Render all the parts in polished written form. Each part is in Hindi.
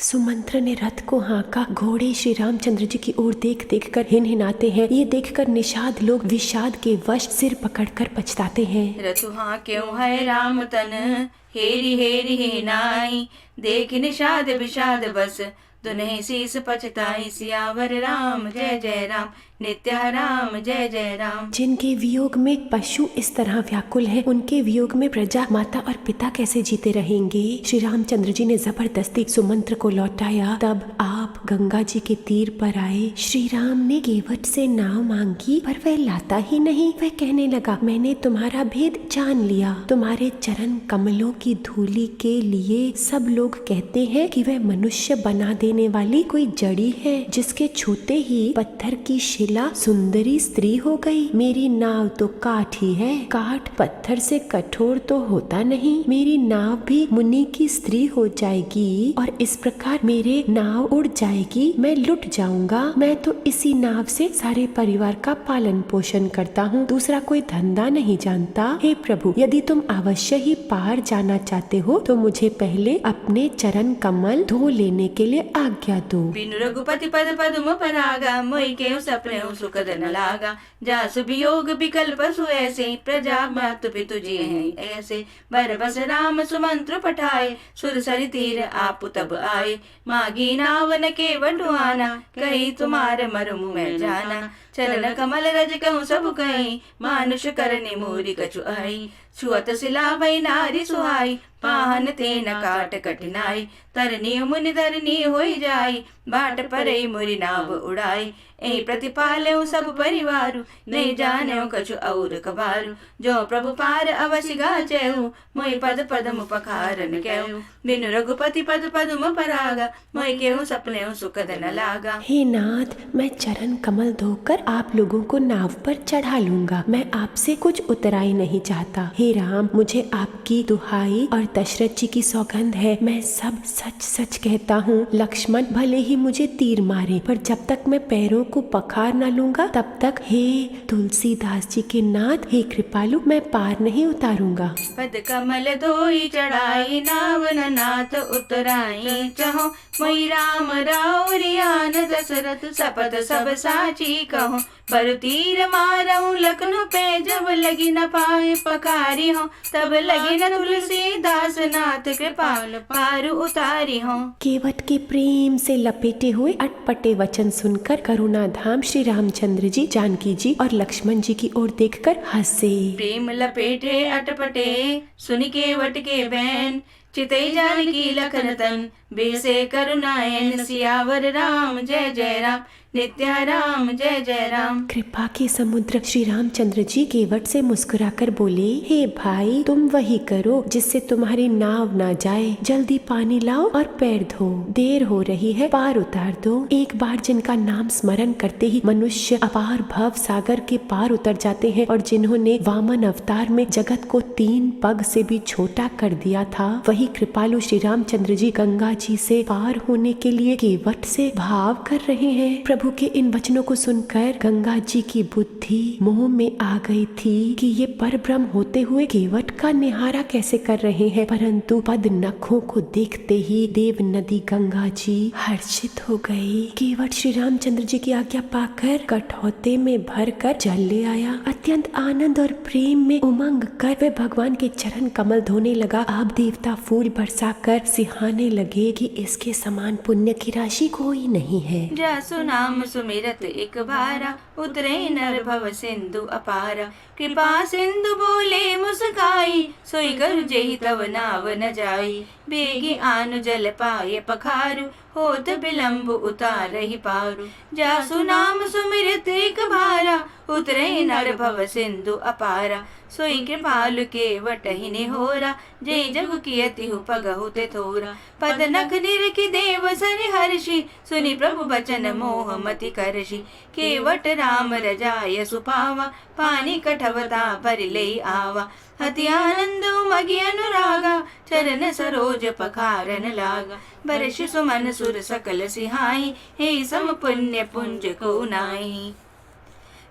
सुमंत्र ने रथ को हाँका। घोड़े श्री रामचंद्र जी की ओर देख देख कर हिनहिनाते हैं। ये देखकर निषाद लोग विषाद के वश सिर पकड़कर पछताते हैं। रथु हाँ क्यों है राम तन, हेरी हेरी हे नाई, देख निषाद विषाद बस, दुन्हे शीस पछताई, सियावर राम जय जय राम, नित्य राम जय जय राम। जिनके वियोग में पशु इस तरह व्याकुल है, उनके वियोग में प्रजा, माता और पिता कैसे जीते रहेंगे। श्री रामचंद्र जी ने जबरदस्ती सुमंत्र को लौटाया। तब आप गंगा जी के तीर पर आए। श्री राम ने केवट से नाव मांगी, पर वह लाता ही नहीं। वह कहने लगा, मैंने तुम्हारा भेद जान लिया। तुम्हारे चरण कमलों की धूली के लिए सब लोग कहते हैं कि वह मनुष्य बना देने वाली कोई जड़ी है, जिसके छूते ही पत्थर की शिला सुंदरी स्त्री हो गई। मेरी नाव तो काठ ही है, काठ पत्थर से कठोर तो होता नहीं। मेरी नाव भी मुनि की स्त्री हो जाएगी और इस प्रकार मेरे नाव उड़ जाएगी, मैं लुट जाऊंगा। मैं तो इसी नाव से सारे परिवार का पालन पोषण करता हूँ, दूसरा कोई धंधा नहीं जानता। हे प्रभु, यदि तुम अवश्य ही पार जाना चाहते हो तो मुझे पहले अपने चरण कमल धो लेने के लिए आज्ञा दो। बिनु रघुपति पद पदुम परागा, मोहि केहु सपने सुखद न लागा। जासु वियोग विकल्प सु ऐसे, प्रजा मातु पितु जी हैं ऐसे। बर बस राम सुमंत्र पठाए, सुर सरि तीर आप तब आए। मागी नावन के बंधुआना, कही तुम्हार मरमु मैं जाना। चरण कमल रज कहूँ सब कहीं, मानुष करने मोरी कछु आई। छुअत सिला भई नारी सुहाई, पाहन ते न काट कठिनाई। तरनी मुनि धरनी होई जाई, बाट परई मुरि नाव उड़ाई। एहि प्रतिपाले सब परिवारु, नहीं जाने कछु और कबारु। जो प्रभु पार अवश्य गाचेहु, मोहि पद पदम पखारन कहूँ। बिनु रघुपति पद पदुम परागा, मोहि केहु सपने सुखद न लागा। हे नाथ, मैं चरण कमल धोकर आप लोगों को नाव पर चढ़ा लूंगा। मैं आपसे कुछ उतराई नहीं चाहता। हे राम, मुझे आपकी दुहाई और दशरथ जी की सौगंध है, मैं सब सच सच कहता हूँ। लक्ष्मण भले ही मुझे तीर मारे, पर जब तक मैं पैरों को पखार न लूंगा तब तक हे तुलसीदास जी के नाथ, हे कृपालु, मैं पार नहीं उतारूंगा। पद कमल धोई चढ़ाई, नाव न नाथ उतराई। चहो मोहि राम राउरियान, दशरथ सपथ सब साची कहो। पर तीर मारऊ लखनऊ पे, जब लगी न पाए पखारी हो। तब लगी न तुलसीदास नाथ, कृपाल पार उतारी हो। केवट के प्रेम से लपेटे हुए अटपटे वचन सुनकर करुणा धाम श्री रामचंद्र जी, जानकी जी और लक्ष्मण जी की ओर देखकर हंसे। प्रेम लपेटे अटपटे, सुन केवट के बैन। चितई जानकी लखन तन, बेसे करुणायन। सियावर राम जय जय राम, नित्य राम जय जय राम। कृपा के समुद्र श्री रामचंद्र जी केवट से मुस्कुराकर बोले, हे भाई, तुम वही करो जिससे तुम्हारी नाव ना जाए। जल्दी पानी लाओ और पैर धो, देर हो रही है, पार उतार दो। एक बार जिनका नाम स्मरण करते ही मनुष्य अपार भव सागर के पार उतर जाते हैं, और जिन्होंने वामन अवतार में जगत को 3 पग से भी छोटा कर दिया था, वही कृपालु श्री रामचंद्र जी गंगा जी से पार होने के लिए केवट से भाव कर रहे हैं। प्रभु के इन वचनों को सुनकर गंगा जी की बुद्धि मोह में आ गई थी कि ये परब्रह्म होते हुए केवट का निहारा कैसे कर रहे हैं। परंतु पद नखों को देखते ही देव नदी गंगा जी हर्षित हो गई। केवट श्री रामचंद्र जी की आज्ञा पाकर कठौते में भरकर जल ले आया। अत्यंत आनंद और प्रेम में उमंग कर वह भगवान के चरण कमल धोने लगा। आप देवता फूल बरसाकर सिहाने लगे कि इसके समान पुण्य की राशि कोई नहीं है। जासु नाम सुमिरत एक बारा, उतरे नर भव सिंधु अपारा। कृपा सिंधु बोले मुस्काई, सोई कर जेहि तव नाव न जाई। बेगी आनु जल पाए पखारु, होत विलंब उतारहि पारु। जासु नाम सुमिरत एक बारा, उतरे नर भव सिंधु अपारा। सोई कृपालु केवट ही निहोरा, जय जग कियति पगहु ते थोरा। पद नख निरखि देव सरि हर्षि, सुनि प्रभु बचन मोह मति करषि। केवट राम रजाय सुपावा, पानी कठवता भर ले आवा। अति आनंद उमगी अनुरागा, चरण सरोज पखारन लागा। बरष सुमन सुर सकल सिहाई, हे सम पुण्य पुंज को नाई।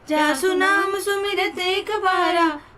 जासु नाम सुमिरत एक बारा,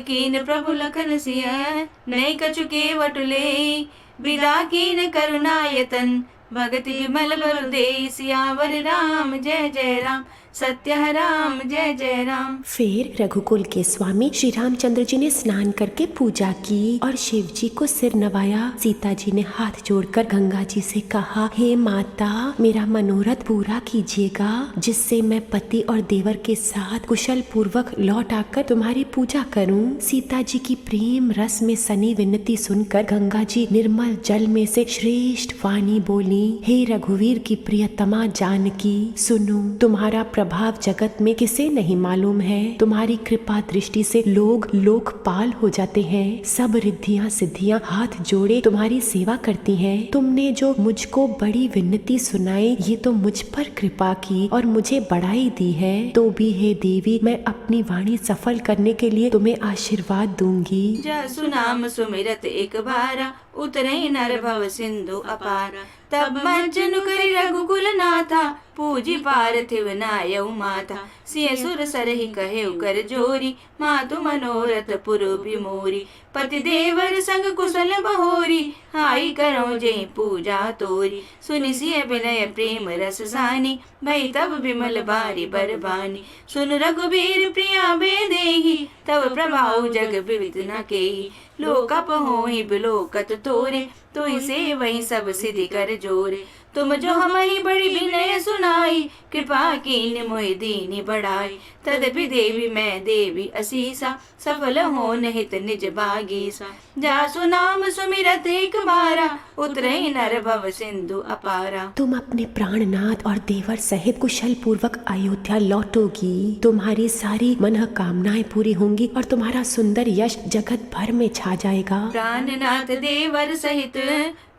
कीन प्रभु लखन सिया, नहीं कछु के वटुले विदा कीन करुणायतन, भगति विमल बरु देई, सियावर राम जय जय राम, सत्य है राम जय जय राम। फिर रघुकुल के स्वामी श्री रामचंद्र जी ने स्नान करके पूजा की और शिव जी को सिर नवाया। सीता जी ने हाथ जोड़कर गंगा जी से कहा, हे माता, मेरा मनोरथ पूरा कीजिएगा, जिससे मैं पति और देवर के साथ कुशल पूर्वक लौट आकर तुम्हारी पूजा करूं। सीता जी की प्रेम रस में सनी विनती सुनकर गंगा जी निर्मल जल में से श्रेष्ठ वाणी बोली, हे रघुवीर की प्रियतमा जानकी, सुनो, तुम्हारा प्रभाव जगत में किसे नहीं मालूम है। तुम्हारी कृपा दृष्टि से लोग लोकपाल हो जाते हैं। सब रिद्धियां सिद्धियां हाथ जोड़े तुम्हारी सेवा करती हैं। तुमने जो मुझको बड़ी विनती सुनाई, ये तो मुझ पर कृपा की और मुझे बढ़ाई दी है। तो भी हे देवी, मैं अपनी वाणी सफल करने के लिए तुम्हें आशीर्वाद दूंगी। जसु नाम सुमिरत एक बारा, उतरई नर भव सिंधु अपारा। तब मज्जनु करि रघुकुल नाथा, पूजी पार्थिव नायउ माथा। सिय सुर सरहि कहेउ कर जोरी, मातु मनोरथ पुरु मोरी। पति देवर संग कुशल बहोरी, आई करो जय पूजा तोरी। सुनि सिय विनय प्रेम रस सानी, भई तब विमल बारी बरबानी। सुन रघुबीर प्रिया बेदेहि, तब प्रभाव जग विविध न केहि। लोकप होहि बिलोकत तोरे, तुहि से वही सब सिद्धि कर जोरे। तुम जो हमहि बड़ी विनय सुनाई, कृपा कीन मोहि दीनि बढ़ाई। तदपि देवी मैं देवी असीसा, सफल हो निहित निज भागीसा। जासु नाम सुमिरत एक बारा, उतरई नर भव सिंधु अपारा। तुम अपने प्राणनाथ और देवर सहित कुशल पूर्वक अयोध्या लौटोगी। तुम्हारी सारी मनोकामनाएं पूरी होंगी और तुम्हारा सुंदर यश जगत भर में छा जाएगा। प्राणनाथ देवर सहित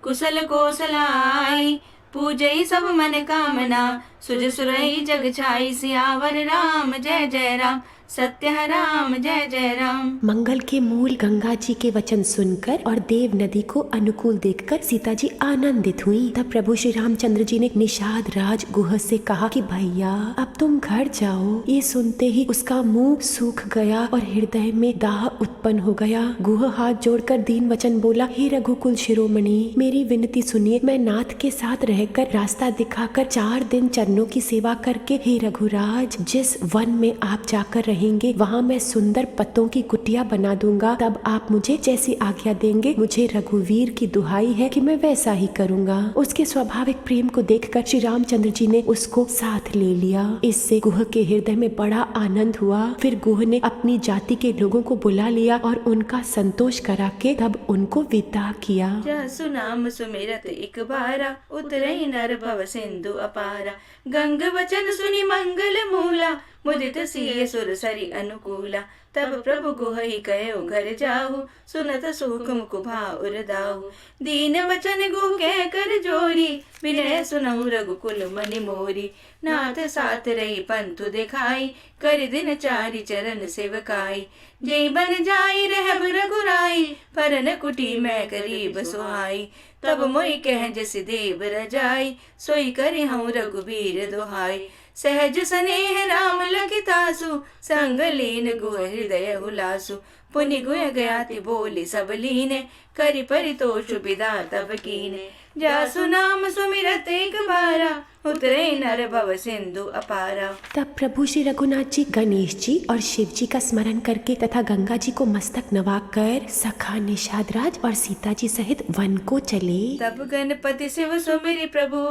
कुशल कोसलाई, पूजई सब मन कामना। सुज सुरई जग छाई, सियावर राम जय जय राम, सत्य है राम जय जय राम। मंगल के मूल गंगा जी के वचन सुनकर और देव नदी को अनुकूल देखकर सीता जी आनंदित हुई। तब प्रभु श्री रामचंद्र जी ने निषाद राज गुह से कहा कि भैया, अब तुम घर जाओ। ये सुनते ही उसका मुंह सूख गया और हृदय में दाह उत्पन्न हो गया। गुह हाथ जोड़कर दीन वचन बोला, हे रघुकुल शिरोमणि, मेरी विनती सुनिए। मैं नाथ के साथ रहकर रास्ता दिखाकर 4 दिन चरणों की सेवा करके, हे रघुराज, जिस वन में आप जाकर रहेंगे वहाँ मैं सुंदर पत्तों की कुटिया बना दूंगा। तब आप मुझे जैसी आज्ञा देंगे, मुझे रघुवीर की दुहाई है कि मैं वैसा ही करूंगा। उसके स्वाभाविक प्रेम को देखकर श्री रामचंद्र जी ने उसको साथ ले लिया। इससे गुह के हृदय में बड़ा आनंद हुआ। फिर गुह ने अपनी जाति के लोगों को बुला लिया और उनका संतोष करा के तब उनको विदा किया। जसु नाम सुमिरत एक बारा, उतरई नर भव सिंधु अपारा। गंग वचन सुनि मंगल मूला, मुदित सिय सुर सरि अनुकूला। तब प्रभु गुहहि कयो घर जाहु, सुनत सुख मुख भाउर दाहु। दीन वचन गुह कह कर जोरी, विनय सुनहु रघुकुल मनि मोरी। नाथ साथ रही पंथु दिखाई, कर दिन चारि चरण सेवकाई। जय बन जाई रहब रघुराई, परन कुटी मैं करीब सुहाई। तब मोहि कह जस देव रजाई, सोई करि हूँ रघुबीर दुहाई। सहज स्नेह राम लखितासु, संग लीन गुह हृदय हुलासु। पुनि गुह गयाति बोली सब लीने, करि परितोष विदा तब कीने। जासु नाम सुमिरत एक बारा, उतरे नर भव सिंधु अपारा। तब प्रभु श्री रघुनाथ जी गणेश जी और शिव जी का स्मरण करके तथा गंगा जी को मस्तक नवाकर सखा निषाद राज और सीता जी सहित वन को चले। तब गणपति शिव सुमिरि प्रभु,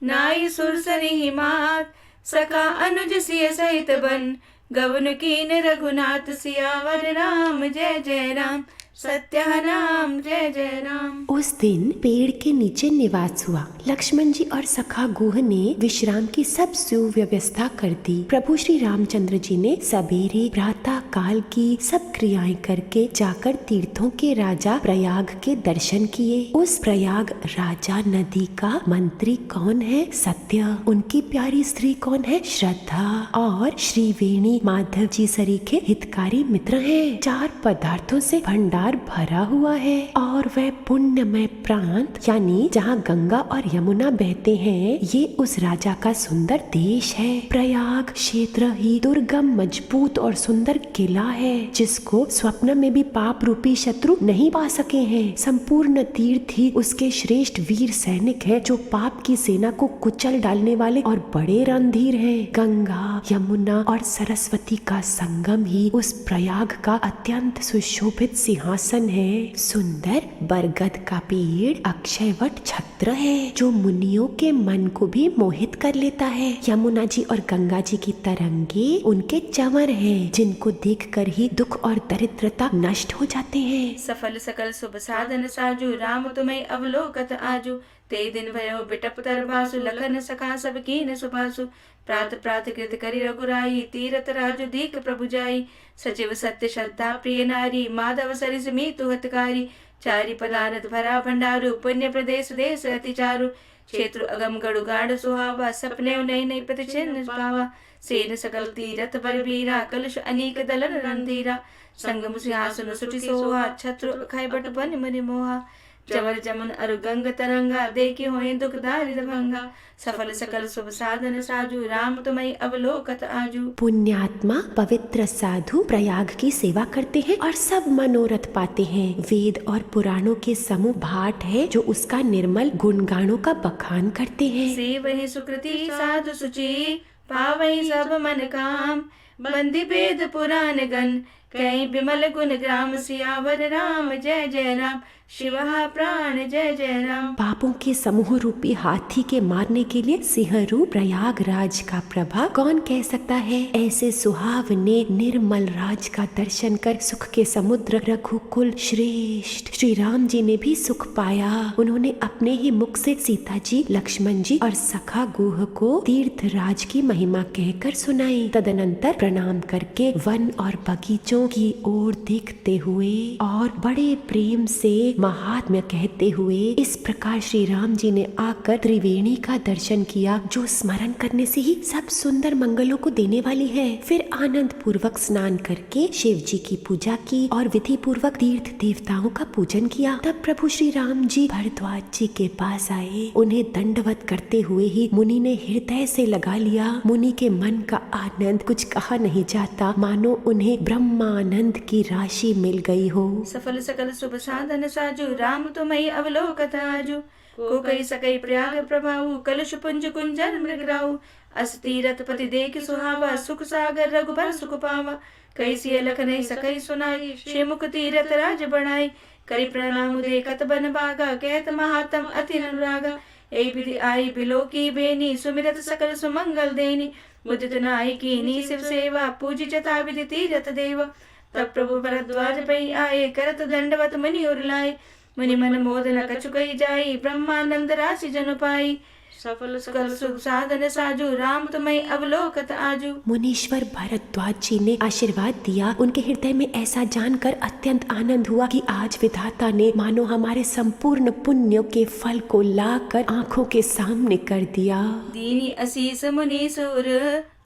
नाई सुर सनि मात। सखा अनुज सिय सहित बन, गवन कीन रघुनाथ। सियावर राम जय जय राम, सत्य राम जय जय राम। उस दिन पेड़ के नीचे निवास हुआ। लक्ष्मण जी और सखा गुह ने विश्राम की सब सुव्यवस्था कर दी। प्रभु श्री रामचंद्र जी ने सवेरे प्रातः काल की सब क्रियाएं करके जाकर तीर्थों के राजा प्रयाग के दर्शन किए। उस प्रयाग राजा नदी का मंत्री कौन है? सत्य। उनकी प्यारी स्त्री कौन है? श्रद्धा। और श्री वेणी माधव जी सरीखे हितकारी मित्र हैं। 4 पदार्थों से भंडार प्यार भरा हुआ है और वह पुण्यमय प्रांत यानी जहाँ गंगा और यमुना बहते हैं, ये उस राजा का सुंदर देश है। प्रयाग क्षेत्र ही दुर्गम, मजबूत और सुंदर किला है, जिसको स्वप्न में भी पाप रूपी शत्रु नहीं पा सके हैं। संपूर्ण तीर्थ ही उसके श्रेष्ठ वीर सैनिक हैं, जो पाप की सेना को कुचल डालने वाले और बड़े रणधीर हैं। गंगा, यमुना और सरस्वती का संगम ही उस प्रयाग का अत्यंत सुशोभित सिंहासन है। सुंदर बरगद का पेड़ अक्षयवट छत्र है, जो मुनियों के मन को भी मोहित कर लेता है। यमुना जी और गंगा जी की तरंगे उनके चंवर हैं, जिनको देखकर ही दुख और दरिद्रता नष्ट हो जाते हैं। सफल सकल शुभ साधन साजू, राम तुम्हें अवलोकत आजू। ते दिन भयो बिटप तरबासु, लखन सखा सब कीन सुबासु। प्रात प्रात कृत करि रघुराई, तीरथ राजु दीक प्रभु जाई। सचिव सत्य श्रद्धा प्रिय नारी, माधव सरिस मीतु हितकारी। चारि पदारथ भरा भंडारु, पुण्य प्रदेश देश अति चारु। क्षेत्र अगम गढ़ु गाढ़ सुहावा, सपने नई नई प्रति चिन्ह पावा। सेन सकल तीरथ बलबीरा, कलश अनेक दलन रणधीरा। संगम सिंहासन सुटि सोहा, छत्र खाय बट बन मनि मोहा। जवर जमन अरु गंग तरंगा, देखी होए दुख दारिद भंगा। सफल सकल शुभ साधन साजू, राम तुम्हें अवलोकत आजू। पुण्यात्मा पवित्र साधु प्रयाग की सेवा करते हैं और सब मनोरथ पाते हैं। वेद और पुराणों के समूह भाट है, जो उसका निर्मल गुणगानों का बखान करते हैं। सेवहि सुकृति साधु सुचि, पावहि सब मन काम। बंदी वेद पुराण गण, कई विमल गुण ग्राम। सियावर राम जय जय राम, शिवा प्राण जय जय राम। पापों के समूह रूपी हाथी के मारने के लिए सिंह रूप प्रयागराज का प्रभाव कौन कह सकता है। ऐसे सुहावने निर्मल राज का दर्शन कर सुख के समुद्र रघुकुल श्रेष्ठ श्री राम जी ने भी सुख पाया। उन्होंने अपने ही मुख से सीता जी, लक्ष्मण जी और सखा गुह को तीर्थ राज की महिमा कहकर सुनाई। तदनंतर प्रणाम करके वन और बगीचों की ओर देखते हुए और बड़े प्रेम से महात्म्य कहते हुए इस प्रकार श्री राम जी ने आकर त्रिवेणी का दर्शन किया, जो स्मरण करने से ही सब सुंदर मंगलों को देने वाली है। फिर आनंद पूर्वक स्नान करके शिव जी की पूजा की और विधि पूर्वक तीर्थ देवताओं का पूजन किया। तब प्रभु श्री राम जी भरद्वाज जी के पास आए। उन्हें दंडवत करते हुए ही मुनि ने हृदय से लगा लिया। मुनि के मन का आनंद कुछ कहा नहीं जाता, मानो उन्हें ब्रह्मानंद की राशि मिल गई हो। सफल सकल शुभ साधन साजू, राम तुम्हें अवलोकत आजू। को कही सकई प्रयाग प्रभाऊ, कलुष पुंज कुंजन मृगराऊ। अस तीरथ पति देख सुहावा, सुख सागर रघुबर सुख पावा। कई सिय लख नहीं सकई सुनाई, श्रीमुख तीरथ राज बढ़ाई। करी प्रणाम देखत बन बागा, कहत महात्म अति अनुरागा। ए विधि आई बिलो की बेनी, सुमिरत सकल सुमंगल देनी। मुदित नाई कीनी शिव सेवा, पूजी जता विधि तीरथ देवा। तब प्रभु भरद्वाज पै आए, करत दंडवत मुनि उर लाए। मुनि मन मोद न कछु कही जाई, ब्रह्मानंद राशि जन पाई। सफल सकल सुख साधन साजू, राम तुम्हें अवलोकत आजू। मुनीश्वर भरद्वाज जी ने आशीर्वाद दिया। उनके हृदय में ऐसा जानकर अत्यंत आनंद हुआ कि आज विधाता ने मानो हमारे संपूर्ण पुण्यों के फल को लाकर आंखों के सामने कर दिया। दीनी असीस मुनि सुर,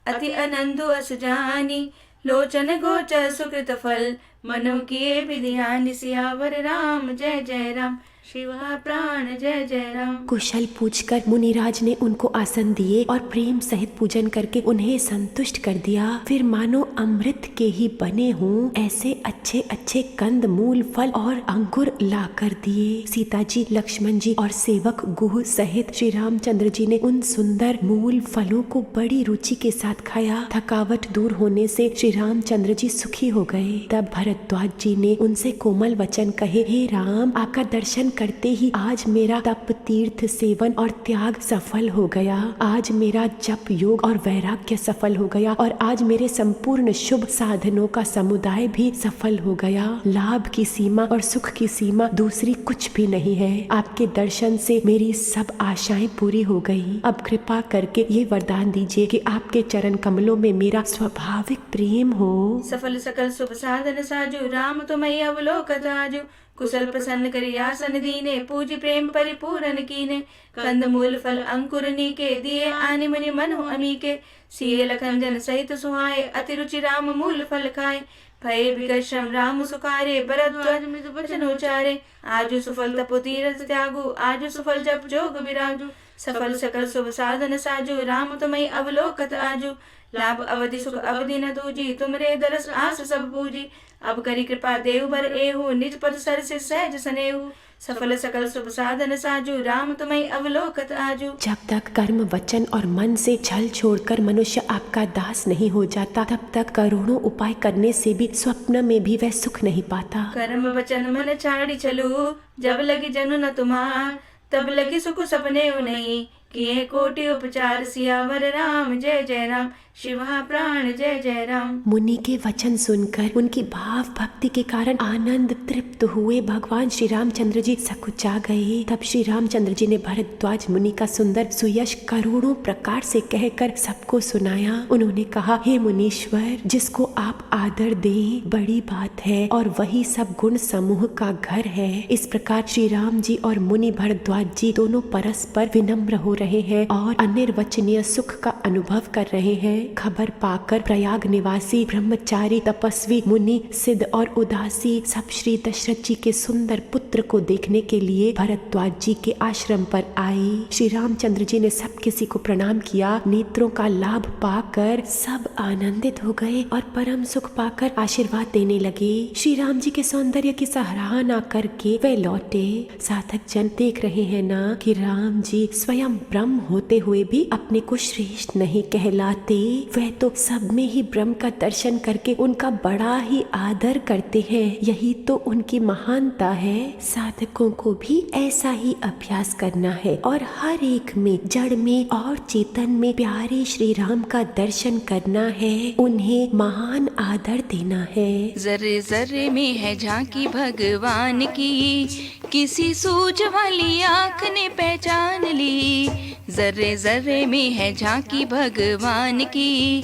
अति अनंदु अस जानी। लोचन गोचर सुकृत फल, मनो किए विधियानि। सियावर राम जय जय राम, शिवा प्राण जय जय राम। कुशल पूछकर मुनिराज ने उनको आसन दिए और प्रेम सहित पूजन करके उन्हें संतुष्ट कर दिया। फिर मानो अमृत के ही बने हों ऐसे अच्छे अच्छे कंद, मूल, फल और अंकुर ला कर दिए। सीता जी, लक्ष्मण जी और सेवक गुह सहित श्री रामचंद्र जी ने उन सुंदर मूल फलों को बड़ी रुचि के साथ खाया। थकावट दूर होने से श्री रामचंद्र जी सुखी हो गए। तब भरद्वाज जी ने उनसे कोमल वचन कहे, हे राम, आपका दर्शन करते ही आज मेरा तप, तीर्थ सेवन और त्याग सफल हो गया। आज मेरा जप, योग और वैराग्य सफल हो गया और आज मेरे संपूर्ण शुभ साधनों का समुदाय भी सफल हो गया। लाभ की सीमा और सुख की सीमा दूसरी कुछ भी नहीं है। आपके दर्शन से मेरी सब आशाएं पूरी हो गई। अब कृपा करके ये वरदान दीजिए कि आपके चरण कमलों में मेरा स्वाभाविक प्रेम हो। सफल सकल शुभ साधन साजू, राम तुम्हें अवलोकत आजू। कुशल प्रसन्न करी आसन दीने, पूजी प्रेम परिपूर्ण कीने। कंद मूल फल अंकुर नीके, दिए आनि मुनि मन हो अमीके। सिए लखन जन सहित सुहाए, अति रुचि राम मूल फल खाए। भय विकट श्रम राम सुखारे, भरद्वाज मृदु वचन उचारे। आजु सुफल तपो तीरथ त्यागु, आजु सुफल जप जोग विराजु। सफल सकल शुभ साधन साजु, राम तुम्हें अवलोकत आजु। लाभ अवधि सुख अवधि न दूजी, तुमरे दरस आस सब पूजी। अब करी कृपा देव बर एहु, निज पद सर से सहज सनेहु। सफल सकल शुभ साधन साजु, राम तुम्हें अवलोकत आजु। जब तक कर्म वचन और मन से छल छोड़कर मनुष्य आपका दास नहीं हो जाता, तब तक करोड़ों उपाय करने से भी स्वप्न में भी वह सुख नहीं पाता। कर्म वचन मन छाड़ी चलू, जब लगी जनु न तुम्हार। तब लगी सुख सपने नहीं, किए कोटि उपचार। सियावर राम जय जय राम, शिवा प्राण जय जय राम। मुनि के वचन सुनकर उनकी भाव भक्ति के कारण आनंद तृप्त हुए भगवान श्री रामचंद्र जी सकुचा गए। तब श्री रामचंद्र जी ने भरद्वाज मुनि का सुंदर सुयश करोड़ों प्रकार से कहकर सबको सुनाया। उन्होंने कहा, हे मुनीश्वर, जिसको आप आदर दें बड़ी बात है और वही सब गुण समूह का घर है। इस प्रकार श्री राम जी और मुनि भरद्वाज जी दोनों परस्पर विनम्र हो रहे हैं और अनिर्वचनीय सुख का अनुभव कर रहे हैं। खबर पाकर प्रयाग निवासी ब्रह्मचारी तपस्वी मुनि सिद्ध और उदासी सब श्री दशरथ जी के सुंदर पुत्र को देखने के लिए भरद्वाज जी के आश्रम पर आए। श्री रामचंद्र जी ने सब किसी को प्रणाम किया। नेत्रों का लाभ पाकर सब आनंदित हो गए और परम सुख पाकर आशीर्वाद देने लगे। श्री राम जी के सौंदर्य की सराहना करके वे लौटे। साधक जन देख रहे हैं ना कि राम जी स्वयं ब्रह्म होते हुए भी अपने को श्रेष्ठ नहीं कहलाते। वह तो सब में ही ब्रह्म का दर्शन करके उनका बड़ा ही आदर करते हैं। यही तो उनकी महानता है। साधकों को भी ऐसा ही अभ्यास करना है और हर एक में, जड़ में और चेतन में प्यारे श्री राम का दर्शन करना है, उन्हें महान आदर देना है। जर्रे जर्रे में है झांकी भगवान की, किसी सूझ वाली आँख ने पहचान ली। जर्रे जर्रे में है झांकी भगवान की,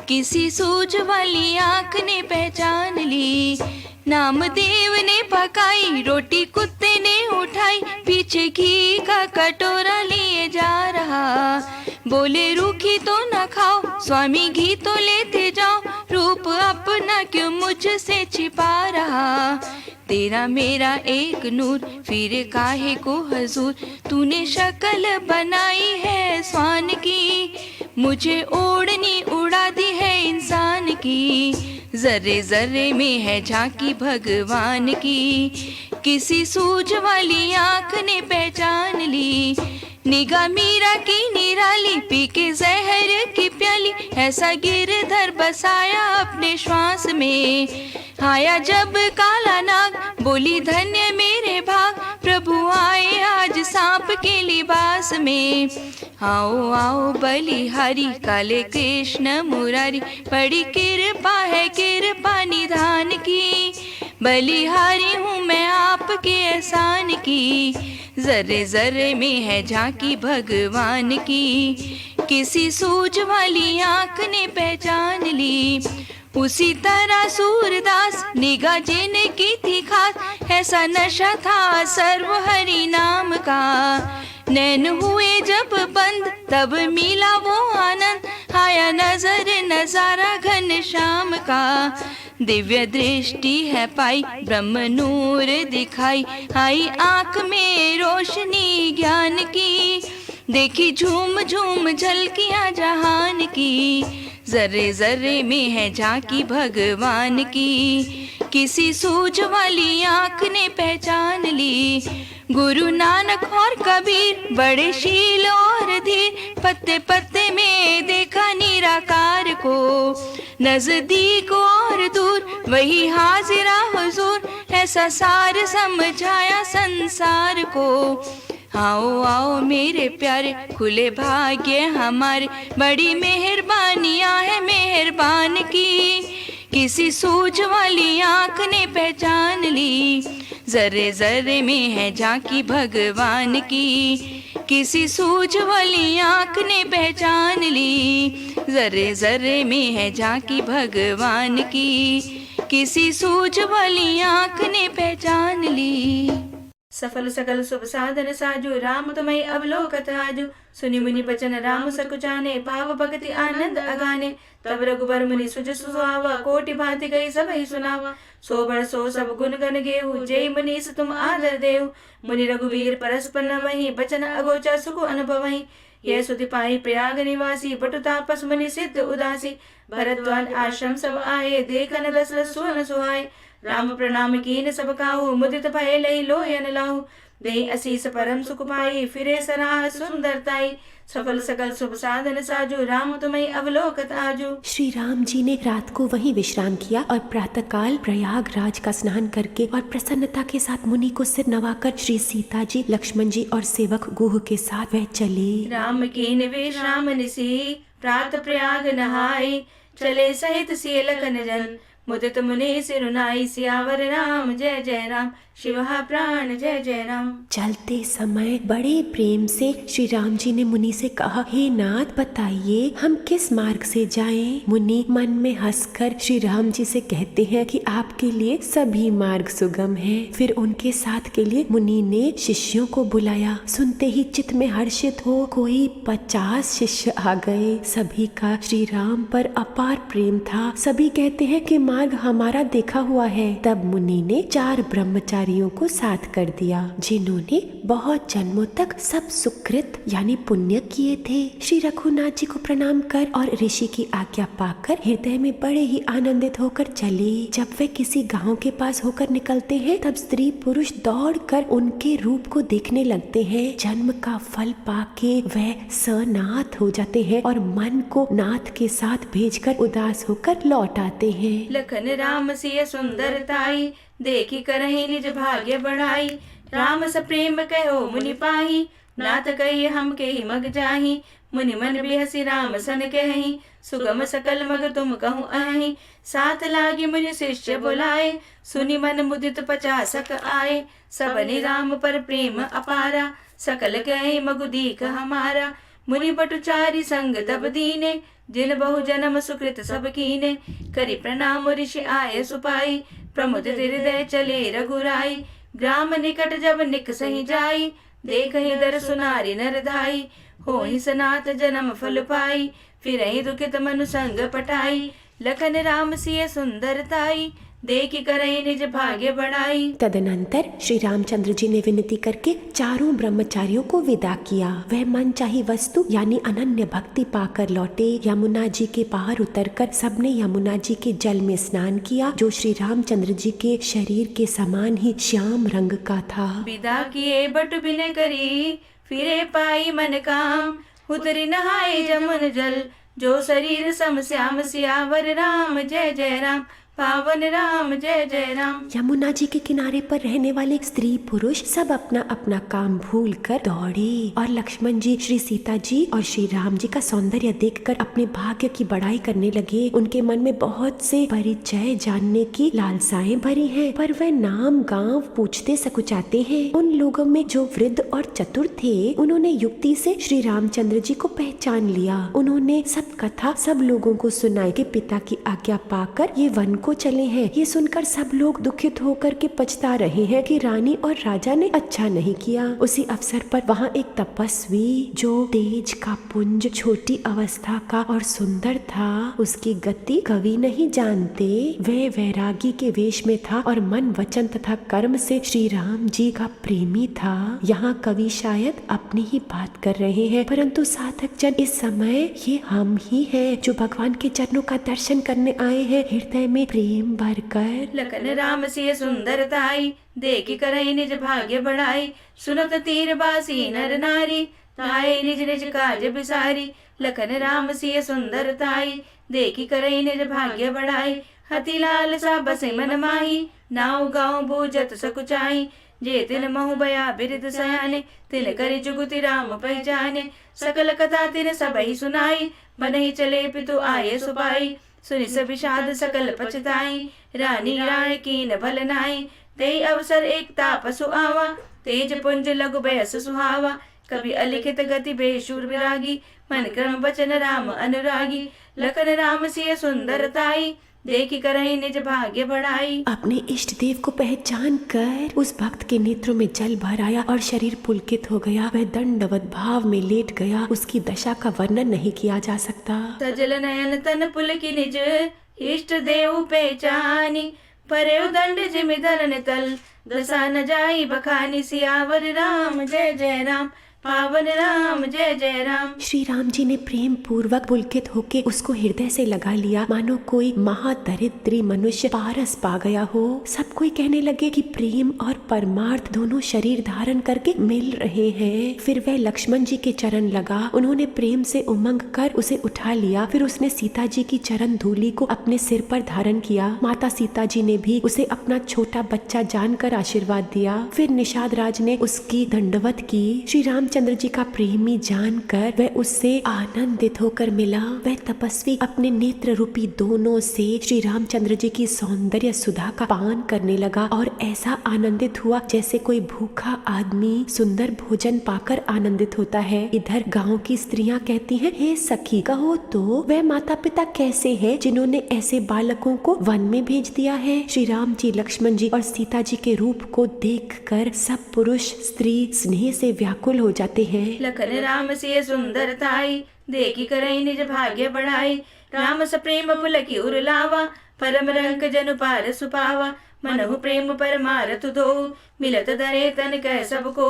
किसी सूझ वाली आँख ने पहचान ली। नामदेव ने पकाई रोटी, कुत्ते ने उठाई, पीछे घी का कटोरा लिए जा रहा। बोले रूखी तो न खाओ, स्वामी घी तो लेते जाओ। रूप अपना क्यों मुझसे छिपा रहा। तेरा मेरा एक नूर, फिर काहे को हजूर। तूने शक्ल बनाई है स्वान की, मुझे ओढ़नी उड़ा दी है इंसान की। जर्रे जर्रे में है झांकी भगवान की, किसी सूझ वाली आँख ने पहचान ली। निगाह मीरा की निराली, पी के जहर की प्याली। ऐसा गिरधर बसाया अपने श्वास में। आया जब काला नाग, बोली धन्य मेरे भाग। प्रभु आए आज सांप के लिबास में। आओ आओ बलिहारी, काले कृष्ण मुरारी। बड़ी कृपा है कृपा निधान की, बलिहारी हूँ मैं आपके एहसान की। जर्रे जर्रे में है झांकी भगवान की, किसी सूझ वाली आँख ने पहचान ली। उसी तरह सूरदास निगाह जिने की थी खास। ऐसा नशा था सर्व हरि नाम का। नैन हुए जब बंद तब मिला वो आनंद। आया नजर नजारा घन श्याम का। दिव्य दृष्टि है पाई, ब्रह्म नूर दिखाई। आई आँख में रोशनी ज्ञान की, देखी झूम झूम झलकियाँ जहान की। जर्रे जर्रे में है झांकी भगवान की, किसी सूझ वाली आँख ने पहचान ली। गुरु नानक और कबीर बड़े शील और धीर। पत्ते पत्ते में देखा निराकार को, नजदीक और दूर वही हाजिरा हुजूर। ऐसा सार समझाया संसार को। आओ आओ मेरे प्यारे, खुले भाग्य हमारे। बड़ी मेहरबानियाँ है मेहरबान की, किसी सूझ वाली आँख ने पहचान ली। जर्रे जर्रे में है झांकी भगवान की, किसी सूझ वाली आँख ने पहचान ली। जर्रे जर्रे में है झांकी भगवान की, किसी सूझ वाली आँख ने पहचान ली। सफल सकल शुभ साधन साजू, राम तुम्हें अवलोकत आजू। सुनि मुनि बचन राम सकुचाने, भाव भक्ति आनंद अगाने। तब रघुबर मुनि सुज सुहावा, कोटि भांति गई सब ही सुनावा। सो बड़ सो सब गुण गण गेहू, जय मुनीस तुम आदर देहु। मुनि रघुवीर परस्पर नवहि, बचन अगोचर सुख अनुभवहि। यह सुधि पाई प्रयाग निवासी, बटु तापस मुनि सिद्ध उदासी। भरद्वाज आश्रम सब आए, देखन दशरथ सुवन सुहाए। राम प्रणाम कीन सब काहू, मुदित भय लई लोयन लाहू। देहि असीस परम सुख पाई, फिरे सराह सुंदरताई। सफल सकल शुभ साधन साजू, राम तुम्हें अवलोकत आजू। श्री राम जी ने रात को वहीं विश्राम किया और प्रातःकाल प्रयागराज का स्नान करके और प्रसन्नता के साथ मुनि को सिर नवाकर श्री सीता जी, लक्ष्मण जी और सेवक गुह के साथ वह चले। राम कीन विश्राम निसी, प्रात प्रयाग नहाई। चले सहित सिय लखन जन, मुदित मुनि सिरुनाई। सियावर राम जय जय राम, शिवा प्राण जय जय राम। चलते समय बड़े प्रेम से श्री राम जी ने मुनि से कहा, हे नाथ बताइए हम किस मार्ग से जाएं? मुनि मन में हंसकर श्री राम जी से कहते हैं कि आपके लिए सभी मार्ग सुगम हैं। फिर उनके साथ के लिए मुनि ने शिष्यों को बुलाया। सुनते ही चित्त में हर्षित हो कोई 50 शिष्य आ गए। सभी का श्री राम पर अपार प्रेम था। सभी कहते हैं कि मार्ग हमारा देखा हुआ है। तब मुनि ने 4 ब्रह्मचारियों को साथ कर दिया, जिन्होंने बहुत जन्मों तक सब सुकृत यानी पुण्य किए थे। श्री रघुनाथ जी को प्रणाम कर और ऋषि की आज्ञा पाकर हृदय में बड़े ही आनंदित होकर चले। जब वे किसी गांव के पास होकर निकलते हैं, तब स्त्री पुरुष दौड़कर उनके रूप को देखने लगते हैं। जन्म का फल पाके वह सनाथ हो जाते हैं और मन को नाथ के साथ भेजकर उदास होकर लौट आते हैं। लखन राम सिय सुंदरताई, देखी करहि निज भाग्य बढ़ाई। राम स प्रेम कहो मुनि पाही, नाथ कही हम के ही मग जाही। मुनि मन बिहसी राम सन कहि, सुगम सकल मग तुम कहूँ अहि। साथ लागी मुनि शिष्य बुलाए, सुनि मन मुदित 50 आए। सबनि राम पर प्रेम अपारा, सकल कहि मगु दीख हमारा। मुनि बटुचारी संग तब दीने, जिन बहु जन्म सुकृत सब कीने। करि प्रणाम ऋषि आए सुपाई, प्रमुदित हृदय चले रघुराई। ग्राम निकट जब निकसहि जाई, देखहि दर सुनारी नर धाई। होहि सनाथ जन्म फल पाई, फिरहि दुखित मनु संग पटाई। लखन राम सिय सुंदरताई, देखी करहि निज भाग्य बढ़ाई। तदनंतर श्री रामचंद्र जी ने विनती करके 4 ब्रह्मचारियों को विदा किया। वह मन चाही वस्तु यानी अनन्य भक्ति पाकर लौटे। यमुना जी के पार उतरकर सबने यमुना जी के जल में स्नान किया, जो श्री रामचंद्र जी के शरीर के समान ही श्याम रंग का था। विदा किए बट बिन करी, फिरे पाई मन काम। उतरी नहाए जमुन जल, जो शरीर सम श्याम। सियावर राम जय जय राम, पावन राम जय जय राम। यमुना जी के किनारे पर रहने वाले स्त्री पुरुष सब अपना अपना काम भूल कर दौड़े और लक्ष्मण जी, श्री सीता जी और श्री राम जी का सौंदर्य देखकर अपने भाग्य की बड़ाई करने लगे। उनके मन में बहुत से परिचय जानने की लालसाएं भरी हैं, पर वह नाम गांव पूछते सकुचाते हैं। उन लोगों में जो वृद्ध और चतुर थे, उन्होंने युक्ति से श्री रामचंद्र जी को पहचान लिया। उन्होंने सब कथा सब लोगों को सुनाई कि पिता की आज्ञा पाकर ये वन को चले हैं। ये सुनकर सब लोग दुखित होकर के पछता रहे हैं कि रानी और राजा ने अच्छा नहीं किया। उसी अवसर पर वहाँ एक तपस्वी, जो तेज का पुंज, छोटी अवस्था का और सुंदर था, उसकी गति कवि नहीं जानते। वह वैरागी के वेश में था और मन वचन तथा कर्म से श्री राम जी का प्रेमी था। यहाँ कवि शायद अपनी ही बात कर रहे हैं, परंतु साधक जन इस समय ये हम ही हैं जो भगवान के चरणों का दर्शन करने आए हैं, हृदय में प्रेम भरकर। लखन राम सिय सुंदरताई, देखी करहि निज भाग्य बढ़ाई। सुनत तीर बासी नर नारी, ताए निज निज काज बिसारी। लखन राम सिय सुंदरताई, देखी करहि निज भाग्य बढ़ाई। हति लाल सा बसे मन माही, नाव गाँव बूझत सकुचाई। जे तिन महु बया बिरद सयाने, तिन करि जुगुति राम पहचाने। सकल कथा तिन सबहि सुनाई, बनहि चले पितु आये सुपाई। सुनि सब विषाद सकल पछताई, रानी राय कीन भल नाई। ते अवसर एक तापसु आवा, तेज पुंज लघु बयस सुहावा। कभी अलिखित गति बेशूर विरागी, मन क्रम वचन राम अनुरागी। लखन राम सिय सुंदरताई, देखी करही निज भाग्य बढ़ाई। अपने इष्ट देव को पहचान कर उस भक्त के नेत्रों में जल भर आया और शरीर पुलकित हो गया। वह दंडवत भाव में लेट गया। उसकी दशा का वर्णन नहीं किया जा सकता। सजल नयन तन पुलकी निज इष्ट देव पहचानी। परे दंड जिमि धरन तल दशा न जाई बखानी। सियावर राम जय जय राम पावन राम जय जय राम। श्री राम जी ने प्रेम पूर्वक पुलकित होके उसको हृदय से लगा लिया, मानो कोई महादरिद्री मनुष्य पारस पा गया हो। सब कोई कहने लगे कि प्रेम और परमार्थ दोनों शरीर धारण करके मिल रहे हैं। फिर वह लक्ष्मण जी के चरण लगा। उन्होंने प्रेम से उमंग कर उसे उठा लिया। फिर उसने सीता जी की चरण धूलि को अपने सिर पर धारण किया। माता सीता जी ने भी उसे अपना छोटा बच्चा जानकर आशीर्वाद दिया। फिर निषाद राज ने उसकी दंडवत की। श्री रामचंद्र जी का प्रेमी जानकर वह उससे आनंदित होकर मिला। वह तपस्वी अपने नेत्र रूपी दोनों से श्री रामचंद्र जी की सौंदर्य सुधा का पान करने लगा और ऐसा आनंदित हुआ जैसे कोई भूखा आदमी सुंदर भोजन पाकर आनंदित होता है। इधर गांव की स्त्रियां कहती हैं, हे सखी कहो तो वह माता पिता कैसे हैं जिन्होंने ऐसे बालकों को वन में भेज दिया है। श्री राम जी, लक्ष्मण जी और सीता जी के रूप को देखकर सब पुरुष स्त्री स्नेह से व्याकुल हो जाते हैं। लखन राम सिय सुंदर ताई देखी करई निज भाग्य बढ़ाई। राम स प्रेम पुलकी उर लावा परम रंग जनु पार सुपावा। मनहु प्रेम परमारथ दो मिलत धरे तन कह सबको।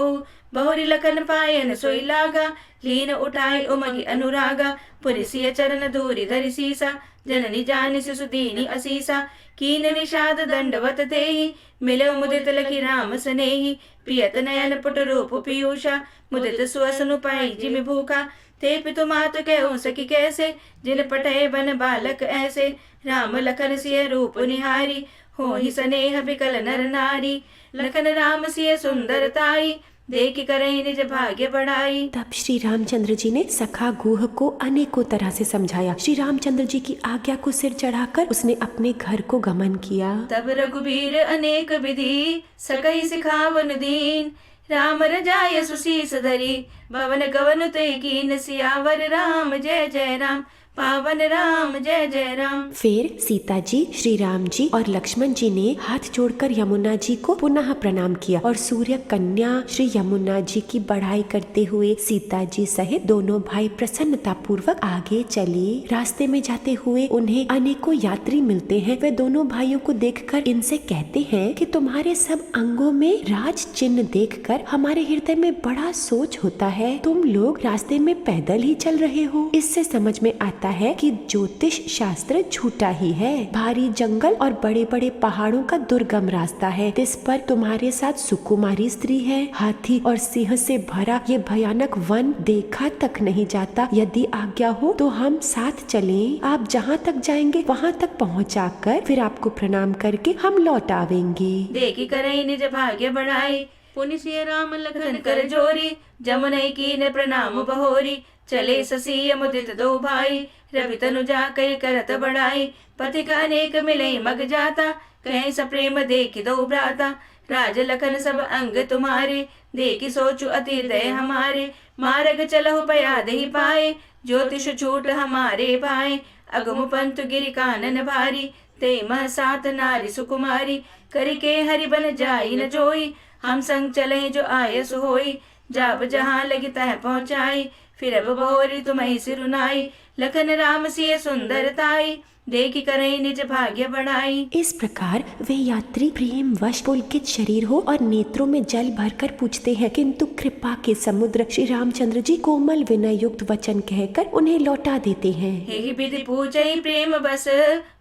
बहुरी लखन पायन सोई लागा लीन उठाई उमगी अनुरागा। पुरि सिय चरण धूरि धरि सीसा जननी जानि शिशु दीनी असीसा। कीन निषाद दंडवत देहि मिले मुदित लखी राम स्नेहि। पियत नयन पुट रूप पीयूषा मुदित सुअसनु पाई जिमि भूखा। ते पितु मातु कहूँ सखी कैसे जिन पटे बन बालक ऐसे। राम लखन सिय रूप निहारी हो ही स्नेह बिकल नर नारी। लखन राम सिय सुंदर ताई देखी करई निज भाग्य बढ़ाई। तब श्री रामचंद्र जी ने सखा गुह को अनेकों तरह से समझाया। श्री रामचंद्र जी की आज्ञा को सिर चढ़ाकर उसने अपने घर को गमन किया। तब रघुबीर अनेक विधि सकई सिखावन दीन। राम रजाय सुशीस धरी भवन गवन ते कीन। सियावर राम जय जय राम पावन राम जय जय राम। फिर सीता जी, श्री राम जी और लक्ष्मण जी ने हाथ जोड़कर यमुना जी को पुनः प्रणाम किया और सूर्य कन्या श्री यमुना जी की बढ़ाई करते हुए सीता जी सहित दोनों भाई प्रसन्नता पूर्वक आगे चले। रास्ते में जाते हुए उन्हें अनेकों यात्री मिलते हैं। वे दोनों भाइयों को देखकर इनसे कहते हैं कि तुम्हारे सब अंगों में राज चिन्ह देखकर हमारे हृदय में बड़ा सोच होता है। तुम लोग रास्ते में पैदल ही चल रहे हो। इससे समझ में आता है कि ज्योतिष शास्त्र झूठा ही है। भारी जंगल और बड़े बड़े पहाड़ों का दुर्गम रास्ता है। इस पर तुम्हारे साथ सुकुमारी स्त्री है। हाथी और सिंह से भरा ये भयानक वन देखा तक नहीं जाता। यदि आज्ञा हो तो हम साथ चलें। आप जहाँ तक जाएंगे वहाँ तक पहुँचाकर फिर आपको प्रणाम करके हम लौट आवेंगे। देखी करई निज भाग्य बढ़ाई पुनि सिय राम लखन कर जोरी। जमुनई कीन प्रणाम बहोरी चले ससीय मुदित दो भाई। रवि तनु जा कई करत बढ़ाई पति का अनेक मिले मग जाता। कहीं सप्रेम देखी दो भ्राता राज लखन सब अंग तुम्हारे। देखी सोचु अति दय हमारे मार्ग चलहु पयाद ही पाए। ज्योतिष छूट हमारे भाई अगम पंतु गिरि कानन भारी। ते मह सात नारी सुकुमारी करी के हरि बन जाई न जोई। हम संग चले जो आयस होई जाब जहाँ लगी तह पहुँचाई। फिर अब बहोरी तुम्हें सिरुनाई लखन राम सिय सुंदर ताई देखी करई निज भाग्य बढ़ाई। इस प्रकार वे यात्री प्रेम वश पुलकित शरीर हो और नेत्रों में जल भरकर पूछते हैं, किंतु कृपा के समुद्र श्री रामचंद्र जी कोमल विनय युक्त वचन कहकर उन्हें लौटा देते हैं। हे विधि पूजई प्रेम बस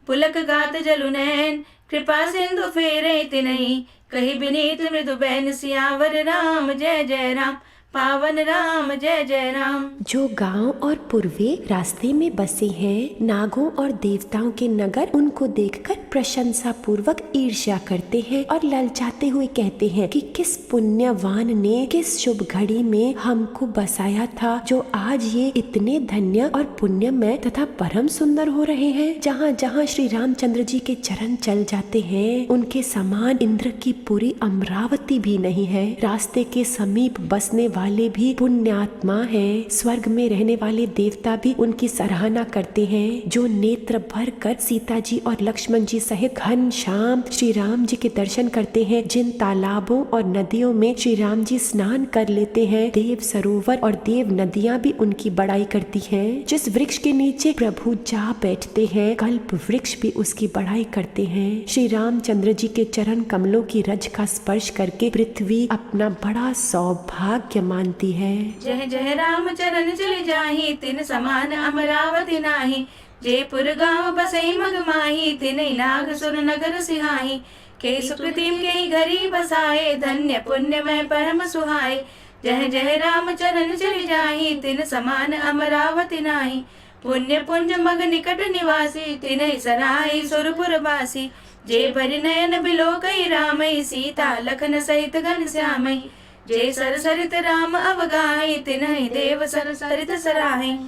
पुलक गात जलु नैन। कृपा सिंधु फेरे तिनहि कही विनीत मृदु बैन। सियावर राम जय जय राम पावन राम जय जय राम। जो गांव और पूर्वे रास्ते में बसे हैं, नागों और देवताओं के नगर उनको देखकर प्रशंसा पूर्वक ईर्ष्या करते हैं और ललचाते हुए कहते हैं कि किस पुण्यवान ने किस शुभ घड़ी में हमको बसाया था, जो आज ये इतने धन्य और पुण्यमय तथा परम सुंदर हो रहे हैं। जहाँ जहाँ श्री रामचंद्र जी के चरण चल जाते हैं, उनके समान इंद्र की पूरी अमरावती भी नहीं है। रास्ते के समीप बसने वाले भी पुण्यात्मा हैं। स्वर्ग में रहने वाले देवता भी उनकी सराहना करते हैं, जो नेत्र भर कर सीता जी और लक्ष्मण जी सहित घनश्याम श्री राम जी के दर्शन करते हैं। जिन तालाबों और नदियों में श्री राम जी स्नान कर लेते हैं, देव सरोवर और देव नदियां भी उनकी बड़ाई करती हैं। जिस वृक्ष के नीचे प्रभु जा बैठते हैं, कल्प वृक्ष भी उसकी बड़ाई करते हैं। श्री रामचंद्र जी के चरण कमलों की रज का स्पर्श करके पृथ्वी अपना बड़ा सौभाग्य मानती है। जय जय राम चरण चले जाहि, तिन समान अमरावती नाही। जयपुर गाँव बसई मगमाही, तिनहि नाग सुर नगर सिहाही। के सुकृतिम के घरी बसाए, धन्य पुण्य में परम सुहाए। जय जय राम चरण चले जाहि, तिन समान अमरावती नाही। पुण्य पुंज मग निकट निवासी, तिनहि सराय सुरपुर बासी। जय भरि नयन बिलोकई रामई, सीता लखन सहित घनश्यामई। जय सर सरित राम अवगाई, तिनहि देव सर सरित सराहि।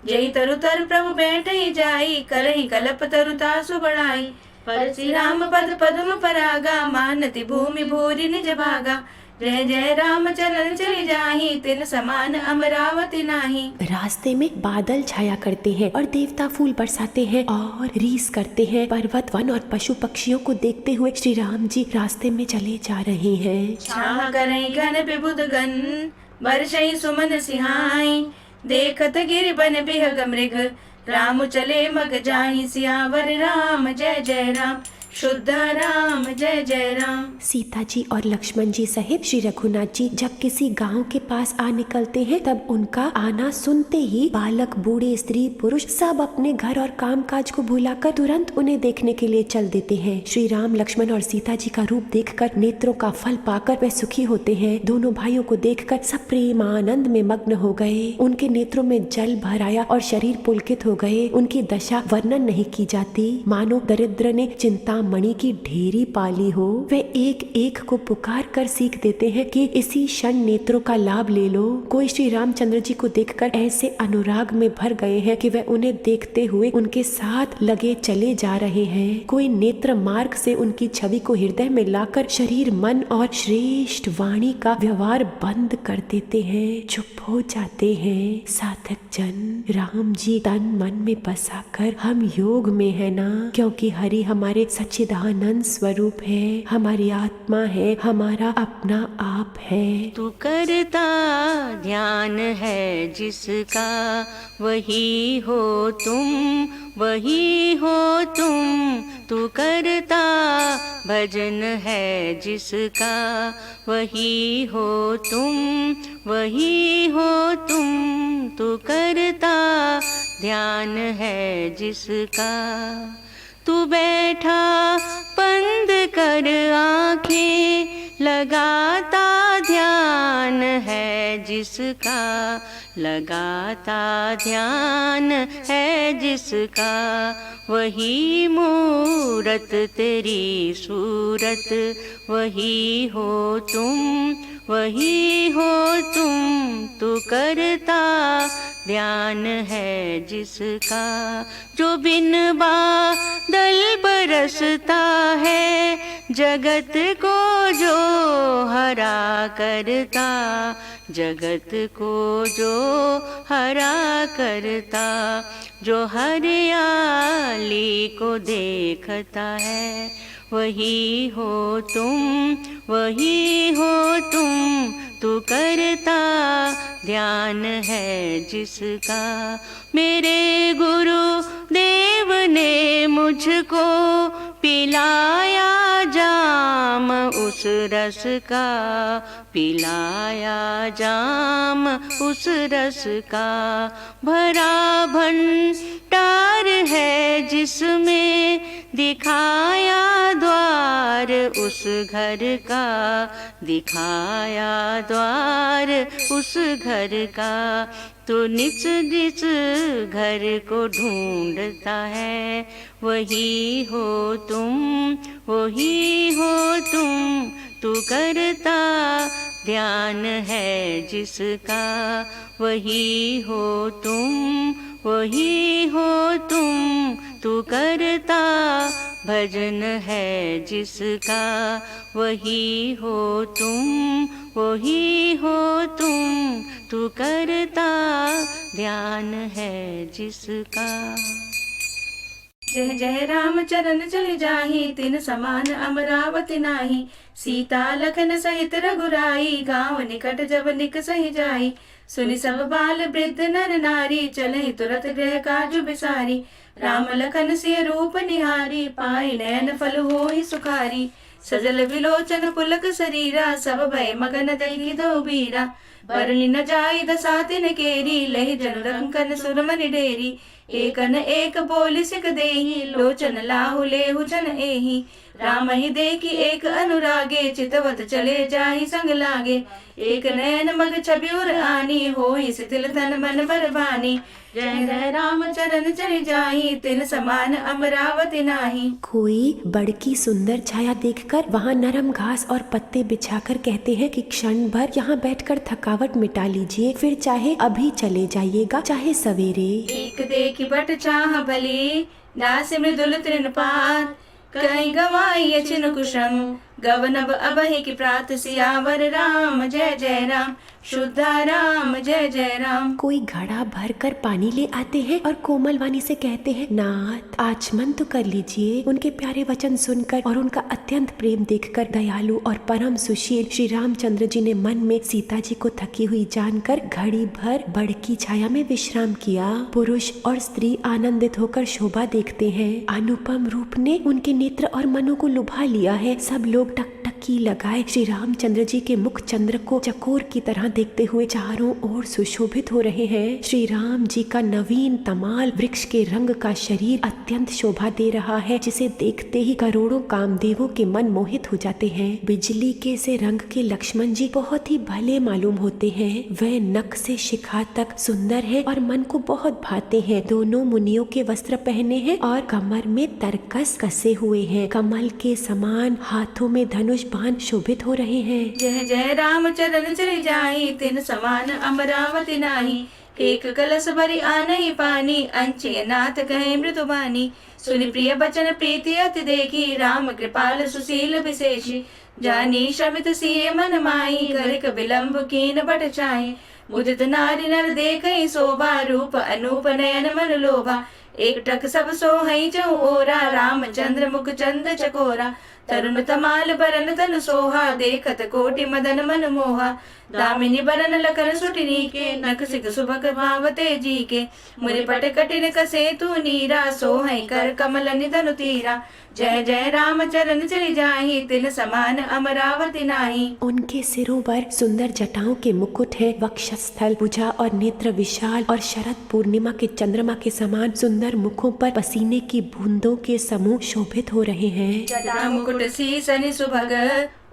जय तरु तर प्रभु बैठई जाई, करहि कलप तरु तासु बढ़ाई। पर श्री राम पद पद्म परागा, मानति भूमि भूरि निज भागा। जय जय राम चरण चले जाहि, तिन समान अमरावती नाही। रास्ते में बादल छाया करते हैं और देवता फूल बरसाते हैं और रीस करते हैं। पर्वत वन और पशु पक्षियों को देखते हुए श्री राम जी रास्ते में चले जा रहे हैं। छाह करई घन विबुध गण, बरसई सुमन सिहाई। देखत गिर बन बिहग मृग, राम चले मग जाहि। सियावर राम जय जय राम, शुद्ध राम जय जय राम। सीता जी और लक्ष्मण जी सहित श्री रघुनाथ जी जब किसी गांव के पास आ निकलते हैं, तब उनका आना सुनते ही बालक, बूढ़े, स्त्री, पुरुष सब अपने घर और काम काज को भुलाकर तुरंत उन्हें देखने के लिए चल देते हैं। श्री राम, लक्ष्मण और सीता जी का रूप देखकर, नेत्रों का फल पाकर वे सुखी होते हैं। दोनों भाइयों को देखकर सब प्रेम आनंद में मग्न हो गए। उनके नेत्रों में जल भर आया और शरीर पुलकित हो गए। उनकी दशा वर्णन नहीं की जाती, मानो दरिद्र ने चिंता मणि की ढेरी पाली हो। वे एक एक को पुकार कर सीख देते हैं कि इसी क्षण नेत्रों का लाभ ले लो। कोई श्री रामचंद्र जी को देखकर ऐसे अनुराग में भर गए हैं कि वे उन्हें देखते हुए उनके साथ लगे चले जा रहे हैं। कोई नेत्र मार्ग से उनकी छवि को हृदय में लाकर शरीर, मन और श्रेष्ठ वाणी का व्यवहार बंद कर देते हैं, चुप हो जाते हैं। साधक जन, राम जी तन मन में बसाकर हम योग में है ना, क्योंकि हरि हमारे सच्चिदानंद स्वरूप है, हमारी आत्मा है, हमारा अपना आप है। तू करता ध्यान है जिसका, वही हो तुम, वही हो तुम। तू करता भजन है जिसका, वही हो तुम, वही हो तुम। तू करता ध्यान है जिसका। तू बैठा बंद कर आंखें, लगाता ध्यान है जिसका, लगाता ध्यान है जिसका। वही मूरत तेरी सूरत, वही हो तुम, वही हो तुम। तू करता ध्यान है जिसका। जो बिन बादल बरसता है, जगत को जो हरा करता, जगत को जो हरा करता। जो हरियाली को देखता है, वही हो तुम, वही हो तुम। तू करता ध्यान है जिसका। मेरे गुरु देव ने मुझको पिलाया जाम उस रस का, पिलाया जाम उस रस का। भरा भंडार है जिसमें, दिखाया द्वार उस घर का, दिखाया द्वार उस घर का। तो निज निज घर को ढूंढता है, वही हो तुम, वही हो तुम। तू करता ध्यान है जिसका, वही हो तुम, वही हो तुम। तू करता भजन है जिसका, वही हो तुम, वही हो तुम, तू करता ध्यान है जिसका। जय जय राम चरण चल जाहि, तिन समान अमरावती नाही। सीता लखन सहित रघुराई, गाँव निकट जब निक सहि जाई। सुनि सब बाल वृद्ध नर नारी, चलहि तुरत गृह काजु बिसारी। राम लखन सिय रूप निहारी, पाई नयन फल होहि सुखारी। सजल विलोचन पुलक शरीरा, सब भय मगन दही दो बीरा। बरनि न जाई दसा तिन केरी, लहि जन रंकन सुरमनि डेरी। एकन एक बोलि सिक देहि, लोचन लाहु लेहु जन एहि। राम ही देखी एक अनुरागे, चितवत चले जाहि संग लागे। एक नयन मग छब्यूर आनी, होहि शिथिल तन मन बरबानी। जय जय राम चरण चल जाहि, तिन समान अमरावती नाही। कोई बड़की सुंदर छाया देखकर वहाँ नरम घास और पत्ते बिछाकर कहते हैं कि क्षण भर यहाँ बैठकर थकावट मिटा लीजिए, फिर चाहे अभी चले जाइएगा चाहे सवेरे। एक देखी बट चाह भली, दास मृदुल तृणपात। कहीं गवाई अचिन कुशम, गवनब अबहि की प्रात। सियावर राम जय जय राम, शुद्धा राम जय जय राम। कोई घड़ा भर कर पानी ले आते हैं और कोमल वाणी से कहते हैं, नाथ आचमन तो कर लीजिए। उनके प्यारे वचन सुनकर और उनका अत्यंत प्रेम देखकर दयालु और परम सुशील श्री रामचंद्र जी ने मन में सीता जी को थकी हुई जानकर घड़ी भर बड़की छाया में विश्राम किया। पुरुष और स्त्री आनंदित होकर शोभा देखते हैं। अनुपम रूप ने उनके नेत्र और मनों को लुभा लिया है। सब लोग टकटकी लगाए श्री रामचंद्र जी के मुख चंद्र को चकोर की तरह देखते हुए चारों ओर सुशोभित हो रहे हैं। श्री राम जी का नवीन तमाल वृक्ष के रंग का शरीर अत्यंत शोभा दे रहा है, जिसे देखते ही करोड़ों कामदेवों के मन मोहित हो जाते हैं। बिजली के से रंग के लक्ष्मण जी बहुत ही भले मालूम होते हैं। वे नख से शिखा तक सुंदर है और मन को बहुत भाते हैं। दोनों मुनियों के वस्त्र पहने हैं और कमर में तरकस कसे हुए हैं। कमल के समान हाथों में धनुष बाण शोभित हो रहे हैं। जय जय राम चरण चल जाहि, तिन समान अमरावती नाही। एक कलश भरी आनहि पानी, अंचे नाथ कहे मृदुबानी। सुनि प्रिय बचन प्रीति अति देखी, राम कृपाल सुशील विशेषी। जानी शमित सिय मन माही, गरिक विलंब कीन बट चाहि। मुदित नारी नर देखहि शोभा, रूप अनूप नयन मन लोभा। एक टक सब सोहै चहु ओरा, रामचंद्र मुख चंद चकोरा। तरुण तमाल बरन तन सोहा, देखत कोटि मदन मन मोहा। दामिनी बरन लखन सुटिनी के, नख सिख सुभग भावते जी के। मुनि पट कटिन कसे तू नीरा, सोहै कर कमल निधनु तीरा। जय जय राम चरण चल जाहि, तिन समान अमरावती नाही। उनके सिरों पर सुंदर जटाओं के मुकुट है। वक्षस्थल, भुजा और नेत्र विशाल और शरद पूर्णिमा के चंद्रमा के समान सुंदर मुखों पर पसीने की बूंदों के समूह शोभित हो रहे हैं। जटा मुकुट सीसनि सुभग,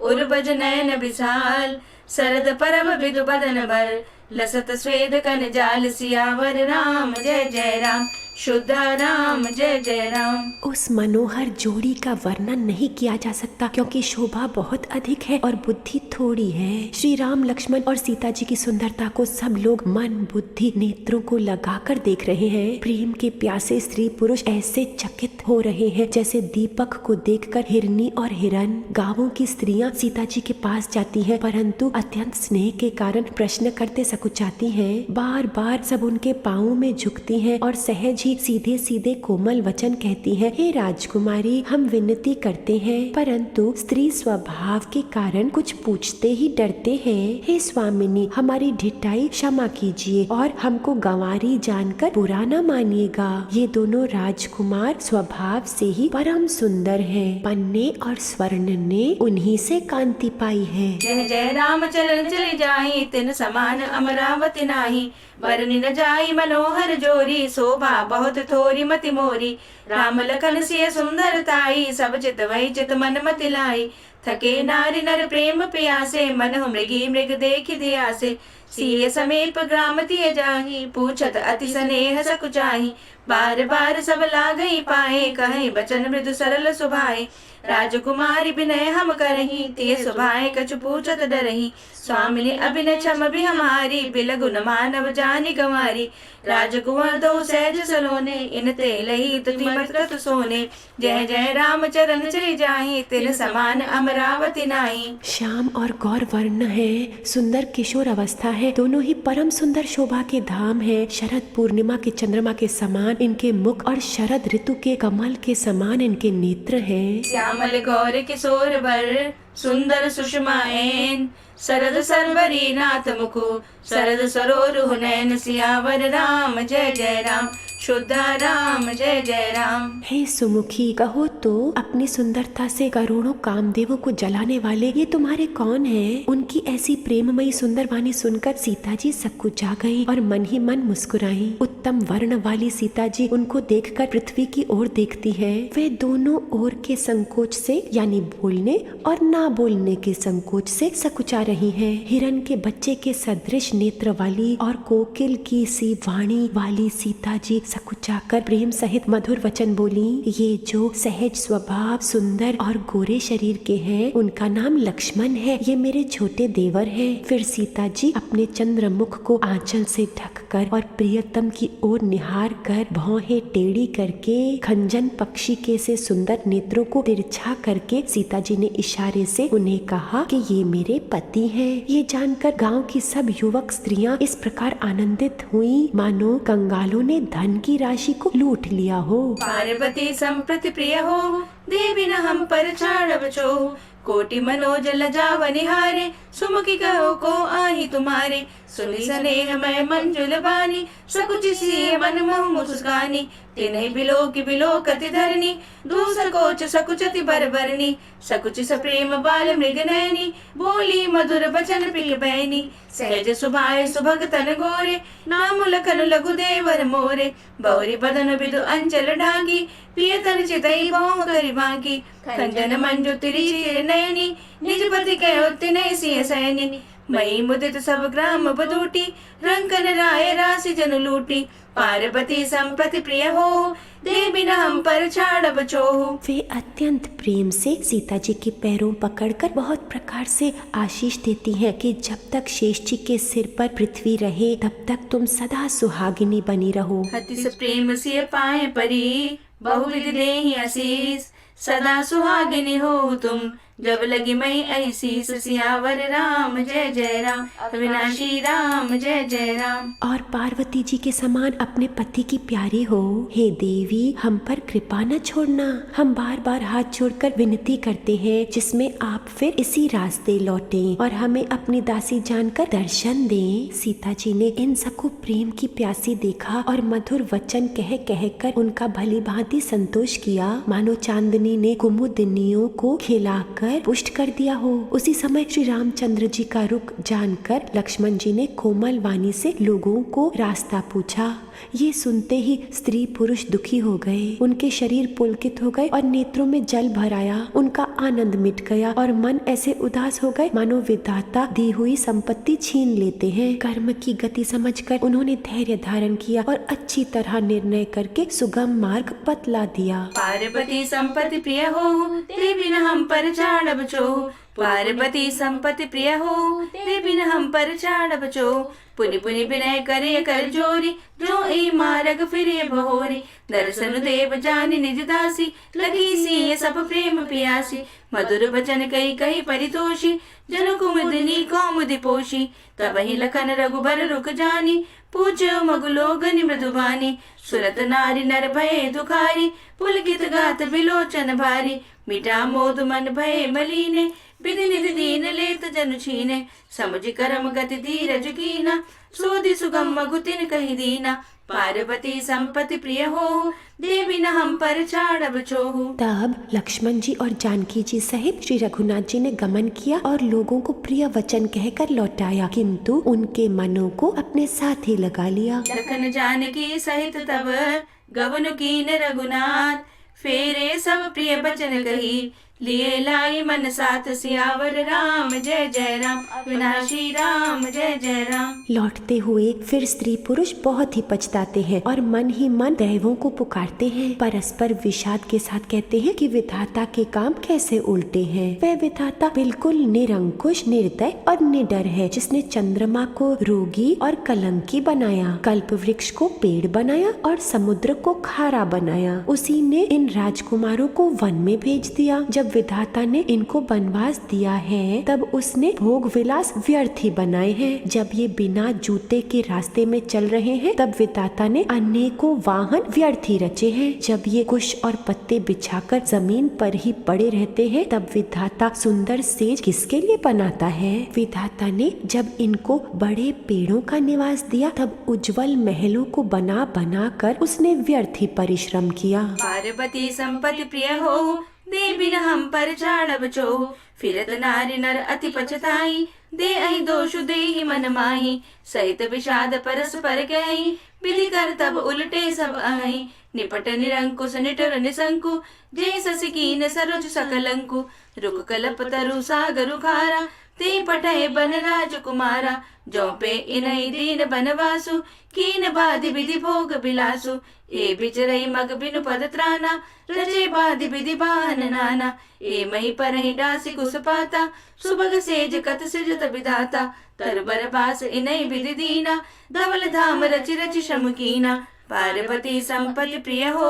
उर्वज नयन विशाल। शरद परम विदु बदन बर, लसत स्वेद कन जाल। सियावर राम जय जय राम, शुद्धा राम जय जय राम। उस मनोहर जोड़ी का वर्णन नहीं किया जा सकता, क्योंकि शोभा बहुत अधिक है और बुद्धि थोड़ी है। श्री राम लक्ष्मण और सीता जी की सुंदरता को सब लोग मन बुद्धि नेत्रों को लगाकर देख रहे हैं। प्रेम के प्यासे स्त्री पुरुष ऐसे चकित हो रहे हैं जैसे दीपक को देखकर हिरनी और हिरन। गांवों की स्त्रियां सीता जी के पास जाती हैं, परंतु अत्यंत स्नेह के कारण प्रश्न करते सकुचाती हैं। बार बार सब उनके पांवों में झुकती हैं और सहज ही सीधे सीधे कोमल वचन कहती है, हे राजकुमारी हम विनती करते हैं, परंतु स्त्री स्वभाव के कारण कुछ पूछते ही डरते हैं। हे स्वामिनी हमारी ढिठाई क्षमा कीजिए और हमको गंवारी जानकर बुरा न मानिएगा। ये दोनों राजकुमार स्वभाव से ही परम सुंदर हैं। पन्ने और स्वर्ण ने उन्हीं से कांति पाई है। जय जय राम चलन चल जाहि, तिन समान अमरावती नाही। बरनि न जाई मनोहर जोरी, शोभा बहुत थोरी मति मोरी। राम लखन सिय सुंदरताई, सब चित वही चित मन मति लाई। थके नारी नर प्रेम प्यासे, मन मृगी मृग देखि ध्यासे। सिय समीप ग्राम तिय जाहि, पूछत अति स्नेह सकुचाहि। बार बार सब लागई पाए, कहे बचन मृदु सरल सुभाए। राजकुमारी विनय हम करही, तिय सुभाए कछु पूछत डरही। स्वामिनी अभिनय क्षम भी हमारी, बिलगुन मानव जानि गंवारी। राजकुमार दो सहज सलोने, इन ते लही तुति मत क्रतु सोने। जय जय राम चरण चले जाहि, तिन समान अमरावती नाहि। श्याम और गौर वर्ण है, सुंदर किशोर अवस्था है, दोनों ही परम सुंदर शोभा के धाम है। शरद पूर्णिमा के चंद्रमा के समान इनके मुख और शरद ऋतु के कमल के समान इनके नेत्र हैं। श्यामल गौर किशोर वर, सुंदर सुषमा ऐन। शरद सरवरी नाथ मुखु, शरद सरोरु नयन। सियावर राम जय जय राम, शुद्ध राम जय जय राम। हे सुमुखी, कहो तो अपनी सुंदरता से करोड़ों कामदेवों को जलाने वाले ये तुम्हारे कौन हैं? उनकी ऐसी प्रेममयी सुंदर वाणी सुनकर सीता जी सकुचा गईं और मन ही मन मुस्कुराई। उत्तम वर्ण वाली सीता जी उनको देखकर पृथ्वी की ओर देखती हैं। वे दोनों ओर के संकोच से यानी बोलने और ना बोलने के संकोच से सकुचा रही हैं। हिरण के बच्चे के सदृश नेत्र वाली और कोकिल की सी वाणी वाली सीता जी सकुचाकर प्रेम सहित मधुर वचन बोली। ये जो सहज स्वभाव, सुंदर और गोरे शरीर के हैं, उनका नाम लक्ष्मण है। ये मेरे छोटे देवर हैं। फिर सीता जी अपने चंद्रमुख को आंचल से ढककर और प्रियतम की ओर निहार कर भौहें टेढ़ी करके खंजन पक्षी के से सुंदर नेत्रों को तिरछा करके सीता जी ने इशारे से उन्हें कहा कि ये मेरे पति हैं। ये जानकर गांव की सब युवक स्त्रियां इस प्रकार आनंदित हुई मानो कंगालों ने धन की राशि को लूट लिया हो। पार्वती संप्रति प्रिय हो, देवी न हम पर छाड़ब छोहु। कोटि मनोज लजाव निहारे, सुमुखी कहो को आही तुम्हारे। सुनि स्नेह मैं मंजुल बानी, सकुचि सिय मन मोह मुस्कानी। तिन्हि बिलोकति धरनी, दूसर कोच सकुचति बरबरनी। सकुचि सप्रेम बाल मृग नयनी, बोली मधुर बचन प्रिय बहनी। सहज सुभाए सुभग तन गोरे, नाम लखन लघु देवर मोरे। बौरी बदन बिदु अंचल ढाकी, प्रिय तन चितई बहु करि बाकी। खंजन मंजु तिरि नयनी, निज पति कहो तिन्हि सिय सैनी। मई मुदित सब ग्राम बदूटी, रंकन राय राशि जन लूटी। पार्वती संप्रति प्रिय हो, देवी न हम पर छाड़ब छोहु। वे अत्यंत प्रेम से सीता जी के पैरों पकड़कर बहुत प्रकार से आशीष देती हैं कि जब तक शेष जी के सिर पर पृथ्वी रहे तब तक तुम सदा सुहागिनी बनी रहो। अति प्रेम सिय पाए परी, बहुविध देहि आशीष। सदा सुहागिनी हो तुम, जब लगी मई ऐसी। सियावर राम जय जय राम, अविनाशी राम जय जय राम। और पार्वती जी के समान अपने पति की प्यारी हो। हे देवी, हम पर कृपा न छोड़ना। हम बार बार हाथ जोड़कर विनती करते हैं, जिसमें आप फिर इसी रास्ते लौटें और हमें अपनी दासी जानकर दर्शन दें। सीता जी ने इन सबको प्रेम की प्यासी देखा और मधुर वचन कह कहकर उनका भली भांति संतोष किया, मानो चांदनी ने कुमुदिनियों को खिलाकर पुष्ट कर दिया हो। उसी समय श्री रामचंद्र जी का रुख जानकर लक्ष्मण जी ने कोमल वाणी से लोगों को रास्ता पूछा। ये सुनते ही स्त्री पुरुष दुखी हो गए, उनके शरीर पुलकित हो गए और नेत्रों में जल भर आया। उनका आनंद मिट गया और मन ऐसे उदास हो गए मानो विधाता दी हुई संपत्ति छीन लेते हैं। कर्म की गति समझकर उन्होंने धैर्य धारण किया और अच्छी तरह निर्णय करके सुगम मार्ग बतला दिया। पार्वती संपत्ति प्रिय हो, देवी न हम पर छाड़ब छोहु। पार्वती संपत्ति प्रिय हो, देवी न हम पर छाड़ब छोहु। पुनि पुनि विनय करे कर जोरी, जो ई मार्ग फिरे बहोरी। दर्शन देव जानि निज दासी, लगी सी सब प्रेम पियासी। मधुर वचन कही कही परितोषी, जन कुमुदिनी कौमुदी पोषी। तब ही लखन रघुबर रुक जानी, पूछो मगुलोगनि मृदुबानी। सुरत नारी नर भये दुखारी, पुलकित गात बिलोचन भारी। मिटा मोद मन भये मलीने, विधि निधि दीन लेत जनु छीने। समुझ करम गति धीरज कीना, सोधि सुगम मगुतिन कहि दीना। पार्वती संपत्ति प्रिय हो, देवी न हम पर छाड़ब छोहु। तब लक्ष्मण जी और जानकी जी सहित श्री रघुनाथ जी ने गमन किया और लोगों को प्रिय वचन कहकर लौटाया, किंतु उनके मनों को अपने साथ ही लगा लिया। लखन जानकी सहित तब गवन कीन रघुनाथ, फेरे सब प्रिय वचन कही। लिए लाई मन साथ सियावर राम जय जय राम, अविनाशी राम जय जय राम। लौटते हुए फिर स्त्री पुरुष बहुत ही पछताते हैं और मन ही मन दैवों को पुकारते हैं। परस्पर विषाद के साथ कहते हैं कि विधाता के काम कैसे उल्टे हैं। वह विधाता बिल्कुल निरंकुश, निर्दय और निडर है, जिसने चंद्रमा को रोगी और कलंकी बनाया, कल्प वृक्ष को पेड़ बनाया और समुद्र को खारा बनाया। उसी ने इन राजकुमारों को वन में भेज दिया। जब विधाता ने इनको वनवास दिया है तब उसने भोग विलास व्यर्थ ही बनाए हैं। जब ये बिना जूते के रास्ते में चल रहे हैं तब विधाता ने अनेकों वाहन व्यर्थ ही रचे हैं। जब ये कुश और पत्ते बिछाकर जमीन पर ही पड़े रहते हैं तब विधाता सुंदर सेज किसके लिए बनाता है। विधाता ने जब इनको बड़े पेड़ों का निवास दिया तब उज्जवल महलों को बना बना कर उसने व्यर्थ ही परिश्रम किया। पार्वती संपत्ति प्रिय हो, दे बिन हम पर झाड़ बचो, फिरत नारी नर अति पछताई, दे अहि दोष दे ही मन माही, सहित विषाद परस पर गई, विधि कर तब उलटे सब आई, निपट निरंकुश निटर निशंकु, जय सस कीन सरोज सकलंकु, रुक कलप तरु सागरु खारा, ते पठय बन राजकुमारा, जो पे इनई दीन बनवासु, कीन बाधि विधि भोग बिलासु, ए बिचरई मग बिनु पद त्राना, रजे बाधि विधि बाहन नाना, ए मही पर ही डासी कुस पाता, सुबग सेज कत सिजत विधाता, तर बर बास इनई विधि दीना, धवल धाम रचि रचि शमुकीना, पार्वती संपत्ति प्रिय हो,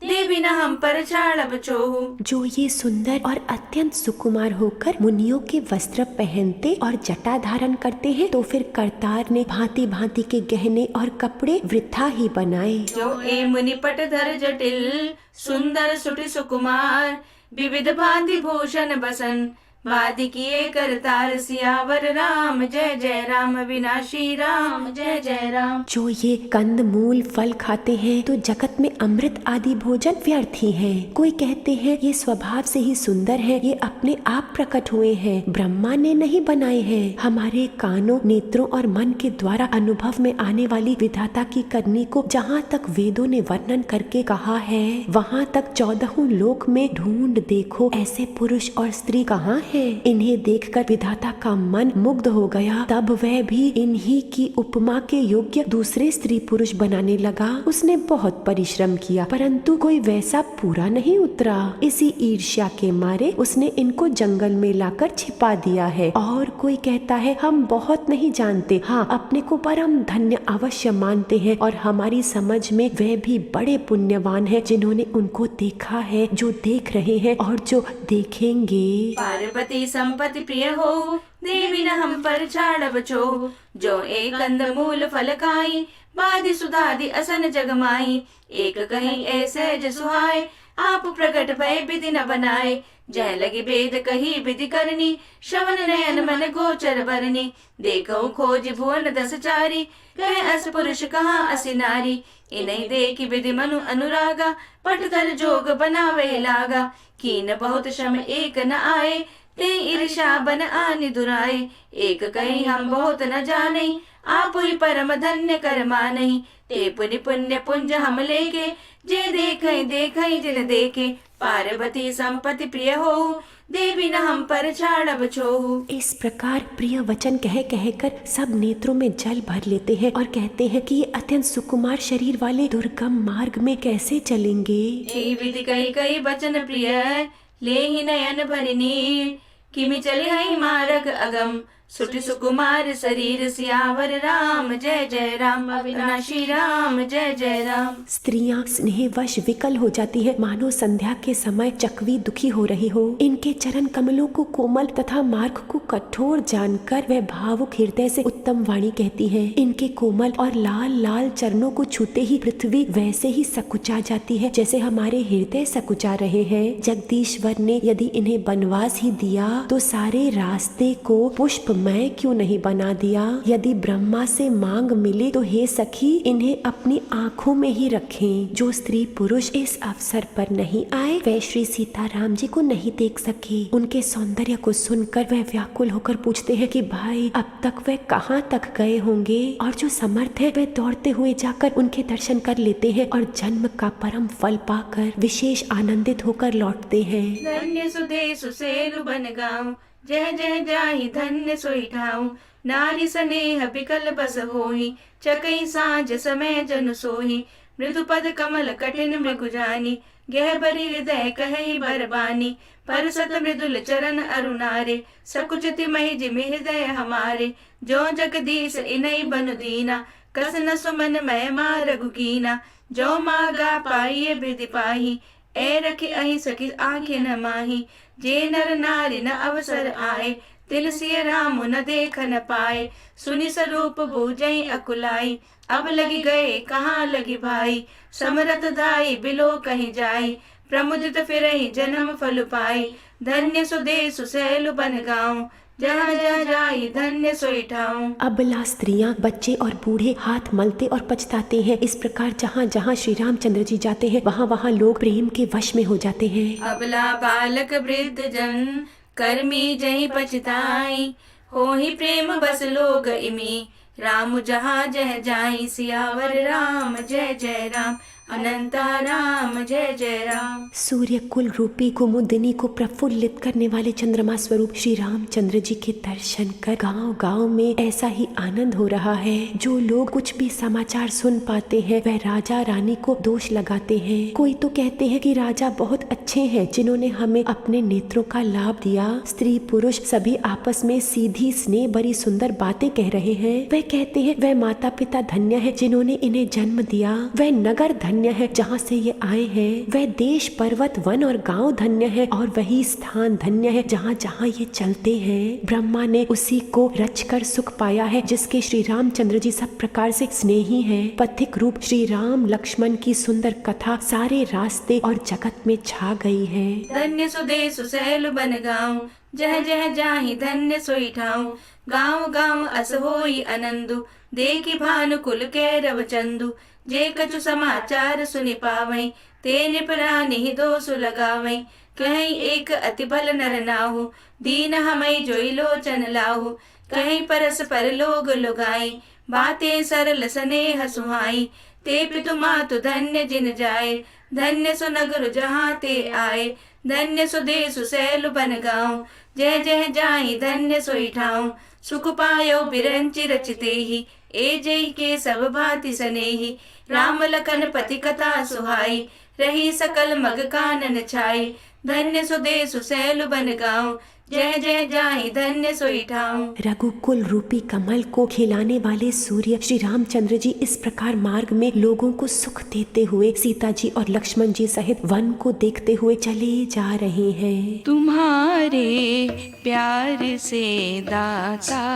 देवी न हम पर छाड़ बचो। जो ये सुंदर और अत्यंत सुकुमार होकर मुनियों के वस्त्र पहनते और जटा धारण करते हैं तो फिर करतार ने भांति भांति के गहने और कपड़े वृथा ही बनाए। जो ए मुनि पट धर जटिल, सुंदर सुटि सुकुमार, विविध भांति भूषण बसन, वादि किए करतार सियावर राम जय जय राम, विनाशी राम जय जय राम। जो ये कंद मूल फल खाते हैं तो जगत में अमृत आदि भोजन व्यर्थ ही है। कोई कहते हैं ये स्वभाव से ही सुंदर है, ये अपने आप प्रकट हुए हैं, ब्रह्मा ने नहीं बनाए हैं। हमारे कानों, नेत्रों और मन के द्वारा अनुभव में आने वाली विधाता की करनी को जहाँ तक वेदों ने वर्णन करके कहा है वहाँ तक 14 लोक में ढूंढ देखो ऐसे पुरुष और स्त्री कहाँ है। इन्हें देखकर विधाता का मन मुग्ध हो गया। तब वह भी इन्हीं की उपमा के योग्य दूसरे स्त्री पुरुष बनाने लगा। उसने बहुत परिश्रम किया परंतु कोई वैसा पूरा नहीं उतरा। इसी ईर्ष्या के मारे उसने इनको जंगल में लाकर छिपा दिया है। और कोई कहता है हम बहुत नहीं जानते, हाँ अपने को परम धन्य अवश्य मानते हैं और हमारी समझ में वह भी बड़े पुण्यवान है जिन्होंने उनको देखा है, जो देख रहे हैं और जो देखेंगे। पार्वती संपत्ति प्रिय हो, देवी न हम पर छाड़ बचो, जो एक कंद मूल फल खाई, बाधि सुधादि असन जगमाई, एक कहीं ऐसे ज सुहाए, आप प्रकट भय विधि न बनाए, जय लगी वेद कही विधि करनी, श्रवण नयन मन गोचर बरनी, देखो खोज भुवन 10 चारी, कह अस पुरुष कहाँ असि नारी, इन्हीं देखी विधि मनु अनुरागा, पटतर जोग बनावे लागा, कीन बहुत श्रम एक न आए, ते ईर्षा बन आनि दुराए, एक कहीं हम बहुत न जाने, आप ही परम धन्य कर माने, ते पुनि पुण्य पुंज हम लेके, जे देखे देखे जिन देखे, पार्वती संपत्ति प्रिय हो, देवी न हम पर छाड़ बचो। इस प्रकार प्रिय वचन कह कहकर सब नेत्रों में जल भर लेते हैं और कहते हैं कि ये अत्यंत सुकुमार शरीर वाले दुर्गम मार्ग में कैसे चलेंगे। यही विधि कही कही वचन प्रिय, ले ही नयन भरिनी, किमि चले हई मार्ग अगम, सुटि सुकुमार शरीर सियावर राम जय जय राम, अविनाशी राम जय जय राम। स्त्रियां स्नेहवश विकल हो जाती है, मानो संध्या के समय चकवी दुखी हो रही हो। इनके चरण कमलों को कोमल तथा मार्ग को कठोर जानकर वह भावुक हृदय से उत्तम वाणी कहती है। इनके कोमल और लाल लाल चरणों को छूते ही पृथ्वी वैसे ही सकुचा जाती है जैसे हमारे हृदय सकुचा रहे हैं। जगदीश्वर ने यदि इन्हें वनवास ही दिया तो सारे रास्ते को पुष्प मैं क्यों नहीं बना दिया? यदि ब्रह्मा से मांग मिले तो हे सखी, इन्हें अपनी आँखों में ही रखें। जो स्त्री पुरुष इस अवसर पर नहीं आए वह श्री सीताराम जी को नहीं देख सके। उनके सौंदर्य को सुनकर वह व्याकुल होकर पूछते हैं कि भाई अब तक वह कहाँ तक गए होंगे? और जो समर्थ है वह दौड़ते हुए जाकर उनके दर्शन कर लेते हैं और जन्म का परम फल पाकर विशेष आनंदित होकर लौटते हैं। धन्य सुदेश सुसेलु बन गाऊं, जय जय जाहि धन्य सोई ठाऊं। नारी स्नेह बिकल बस होई, चकई सांझ समय जन सोही। मृदु पद कमल कठिन मृगु जानी, गहबरी हृदय कहि बरबानी। परसत मृदुल चरण अरुणारे, सकुचित महि जिमि हृदय हमारे। जो जगदीश इनई बनु दीना, कस न सुमन मैं मां रघु कीना। जो मागा पाइये बिधि पाही, ए रखी अहि सखी आंखें न माही। जे नर नारी न अवसर आए, तिल सिय राम न देख न पाए। सुनि स्वरूप बूझई अकुलाई, अब लगी गए कहाँ लगी भाई। समरथ धाई बिलो कहीं जाई, प्रमुदित फिरहि जन्म फल पाई। धन्य सुदेश सुसेलु बन गाऊं, जहाँ जहाँ जाई धन्य सोई ठाऊं। अबला स्त्रियां, बच्चे और बूढ़े हाथ मलते और पछताते हैं। इस प्रकार जहाँ जहाँ श्री रामचंद्र जी जाते हैं वहाँ वहाँ लोग प्रेम के वश में हो जाते हैं। अबला बालक वृद्ध जन, कर्मी जहि पछताई। होहि प्रेम बस लोग इमी, राम जहाँ जह जाई। सियावर राम जय जय राम, अनंता राम जय जय राम। सूर्य कुल रूपी कुमुदिनी को प्रफुल्लित करने वाले चंद्रमा स्वरूप श्री रामचंद्र जी के दर्शन कर गांव गांव में ऐसा ही आनंद हो रहा है। जो लोग कुछ भी समाचार सुन पाते हैं वह राजा रानी को दोष लगाते हैं। कोई तो कहते हैं कि राजा बहुत अच्छे हैं जिन्होंने हमें अपने नेत्रों का लाभ दिया। स्त्री पुरुष सभी आपस में सीधी स्नेह भरी सुंदर बातें कह रहे हैं। वह कहते हैं वह माता पिता धन्य है जिन्होंने इन्हें जन्म दिया। वह नगर धन्य है जहाँ से ये आए हैं। वह देश पर्वत वन और गांव धन्य है और वही स्थान धन्य है जहाँ जहाँ ये चलते हैं। ब्रह्मा ने उसी को रचकर सुख पाया है जिसके श्री रामचंद्र जी सब प्रकार से स्नेही हैं। पथिक रूप श्री राम लक्ष्मण की सुंदर कथा सारे रास्ते और जगत में छा गई है। धन्य सुदेश सुसेलु बन गाऊं, जह जह जाहि धन्य सोई ठाऊं। गाँव गाँव अस होई आनंदु, देखी भानुकुल कैरव चंदु। जे कछु समाचार सुनि पावई, ते निपरानि ही दोष लगावई। कहीं एक अति बल नर नाहु, दीन हमई जोई लोचन लाहु। कहीं परस्पर लोग लुगाई, बातें सरल स्नेह सुहाई। ते पितु मातु धन्य जिन जाए, धन्य सुनगर जहाँ ते आए। धन्य सुदेश सुसेलु बन गाऊं, जय जय जाहि धन्य सोई ठाऊं। सुख पायो बिरंचि रचिते ही, ए जय के सब भांति सनेही। राम लखन पति कथा सुहाई, रही सकल मग कानन छाई। धन्य सुदेश सुसेलु बन गाऊं, जय जय जाहि धन्य सोई ठाऊं। रघुकुल रूपी कमल को खिलाने वाले सूर्य श्री रामचंद्र जी इस प्रकार मार्ग में लोगों को सुख देते हुए सीता जी और लक्ष्मण जी सहित वन को देखते हुए चले जा रहे हैं। तुम्हारे प्यार से दाता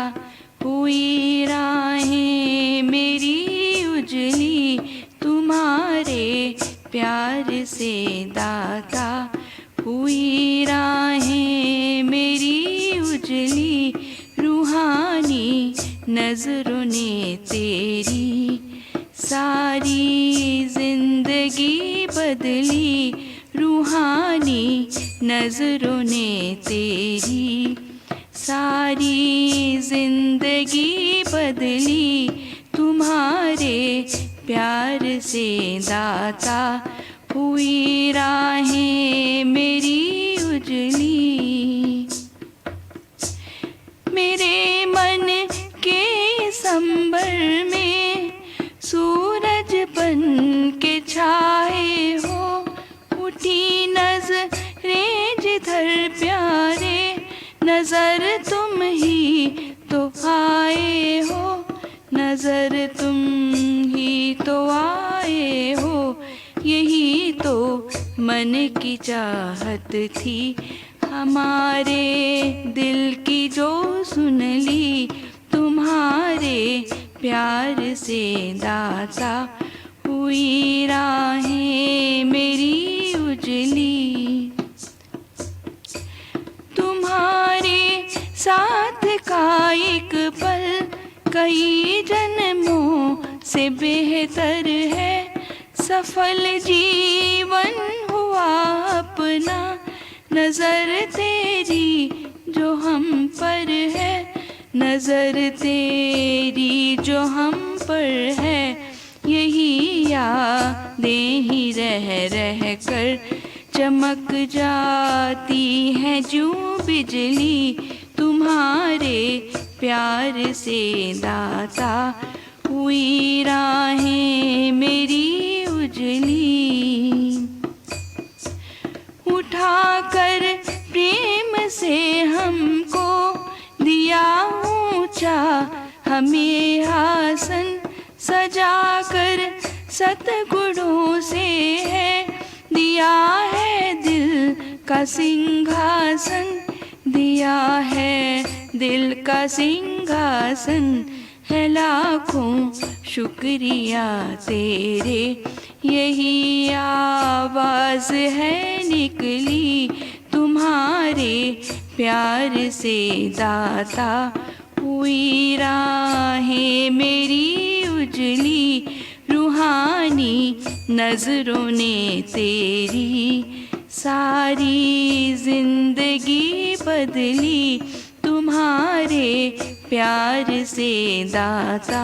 हुई राहें मेरी उजली। तुम्हारे प्यार से दाता हुई राहें मेरी उजली। रूहानी नजरों ने तेरी सारी जिंदगी बदली। रूहानी नजरों ने तेरी सारी जिंदगी बदली। तुम्हारे प्यार से दाता हुई राहें मेरी उजली। मेरे मन के संबर में सूरज बन के छाए हो। उठी नजरें जिधर प्यारे, नजर तुम ही तो आए हो। नजर तुम ही तो आए हो। यही तो मन की चाहत थी हमारे दिल की जो सुन ली। तुम्हारे प्यार से दाता हुई राहें मेरी उजली। तुम्हारे साथ का एक पल कई जन्मों से बेहतर है। सफल जीवन हुआ अपना, नजर तेरी जो हम पर है, नजर तेरी जो हम पर है। यही यादें ही रह रह कर चमक जाती है जो बिजली, तुम्हारे प्यार से दाता हुई राहें मेरी उजली। उठाकर प्रेम से हमको दिया ऊंचा, हमें आसन सजाकर सतगुणों से है दिया है दिल का सिंहासन, दिया है दिल का सिंहासन। है लाखों शुक्रिया तेरे, यही आवाज है निकली तुम्हारे प्यार से दाता हुई राहें मेरी उजली। रूहानी नजरों ने तेरी सारी जिंदगी बदली, तुम्हारे प्यार से दाता।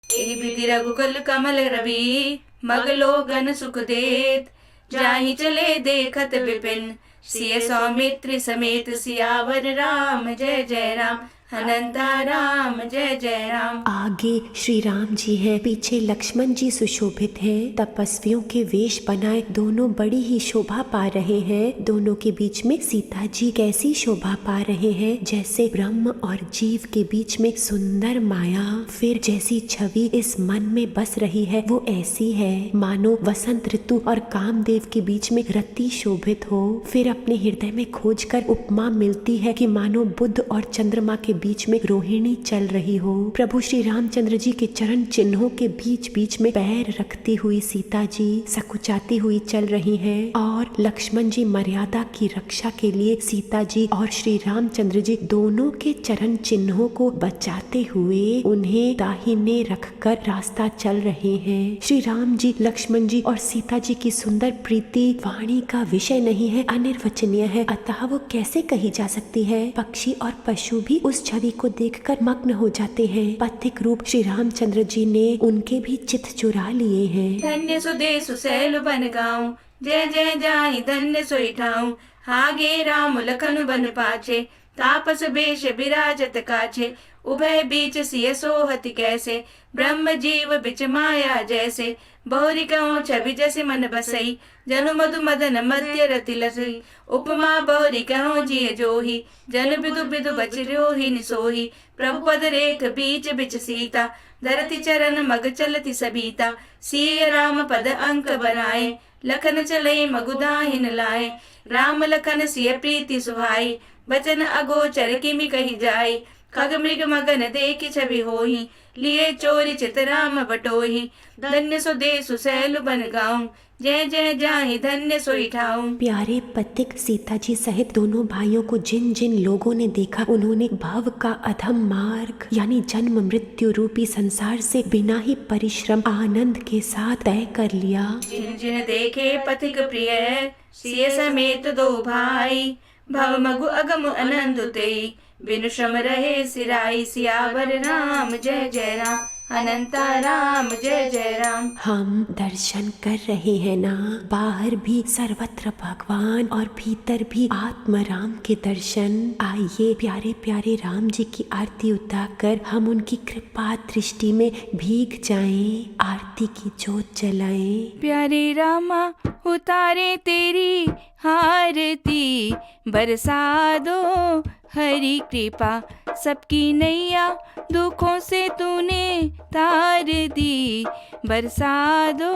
एहि विधि रघुकुल कमल रवि, मगलो गण सुख देत। जाहि चले देखत विपिन, सिय सौमित्र समेत। सियावर राम जय जय राम, अनंता राम जय जय राम। आगे श्री राम जी हैं, पीछे लक्ष्मण जी सुशोभित हैं। तपस्वियों के वेश बनाए दोनों बड़ी ही शोभा पा रहे हैं। दोनों के बीच में सीता जी कैसी शोभा पा रहे हैं, जैसे ब्रह्म और जीव के बीच में सुंदर माया। फिर जैसी छवि इस मन में बस रही है वो ऐसी है मानो वसंत ऋतु और कामदेव के बीच में रति शोभित हो। फिर अपने हृदय में खोजकर उपमा मिलती है कि मानो बुध और चंद्रमा के बीच में रोहिणी चल रही हो। प्रभु श्री रामचंद्र जी के चरण चिन्हों के बीच बीच में पैर रखती हुई सीता जी सकुचाती हुई चल रही हैं और लक्ष्मण जी मर्यादा की रक्षा के लिए सीता जी और श्री रामचंद्र जी दोनों के चरण चिन्हों को बचाते हुए उन्हें दाहिने रखकर रास्ता चल रहे हैं। श्री राम जी, लक्ष्मण जी और सीता जी की सुंदर प्रीति वाणी का विषय नहीं है, अनिर्वचनीय है, अतः वो कैसे कही जा सकती है। पक्षी और पशु भी उस छवि को देखकर मग्न हो जाते हैं। पथिक रूप श्री रामचंद्र जी ने उनके भी चित्त चुरा लिए हैं। धन्य सुदेशु सैलु बन गाऊं, जय जय जाहि धन्य सोई ठाऊं। आगे राम लखन बन पाछे, तापस बेश विराजत काछे। उभय बीच सिय सोहति कैसे, ब्रह्म जीव बिच माया जैसे। बहुरी कहूँ छवि जैसे मन बसई, जनु मधु मदन मध्य रति लसई। उपमा बहुरी कहूँ जिय जोही, जन बिदु बिदु बच रोहि निसोही। प्रभु पद रेख बीच बिच सीता, धरती चरण मग चलती सबीता। सिय राम पद अंक बनाए, लखन चले मगुदाहिन लाए। राम लखन सिय प्रीति सुहाई, बचन अगोचर किमि कही जाय। खग मृग मगन देखि छवि होही, लिए चोरी चित राम बटोही। धन्य सुदेशु सैलु बन गाऊं, जय जय जाहि धन्य सोई ठाऊं। प्यारे पथिक सीता जी सहित दोनों भाइयों को जिन जिन लोगों ने देखा, उन्होंने भव का अधम मार्ग यानी जन्म मृत्यु रूपी संसार से बिना ही परिश्रम आनंद के साथ तय कर लिया। जिन जिन देखे पथिक प्रिय, सिय समेत दो भाई। भव मगु अगम अनंद तेई, बिनु श्रम रहे सिराई। सियावर राम जय जय राम, अनंता राम जय जय राम। हम दर्शन कर रहे हैं ना, बाहर भी सर्वत्र भगवान और भीतर भी आत्म राम के दर्शन। आइए प्यारे प्यारे राम जी की आरती उतारकर हम उनकी कृपा दृष्टि में भीग जाएं, आरती की जोत जलाएं। प्यारे रामा उतारे तेरी आरती, बरसा दो हरी कृपा। सबकी नैया दुखों से तूने तार दी, बरसा दो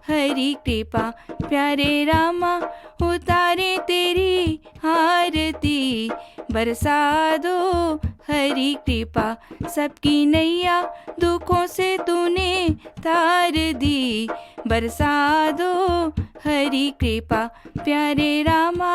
हरी कृपा। प्यारे रामा उतारे तेरी आरती, बरसा दो हरी कृपा। सबकी नैया दुखों से तूने तार दी, बरसा दो हरी कृपा। प्यारे रामा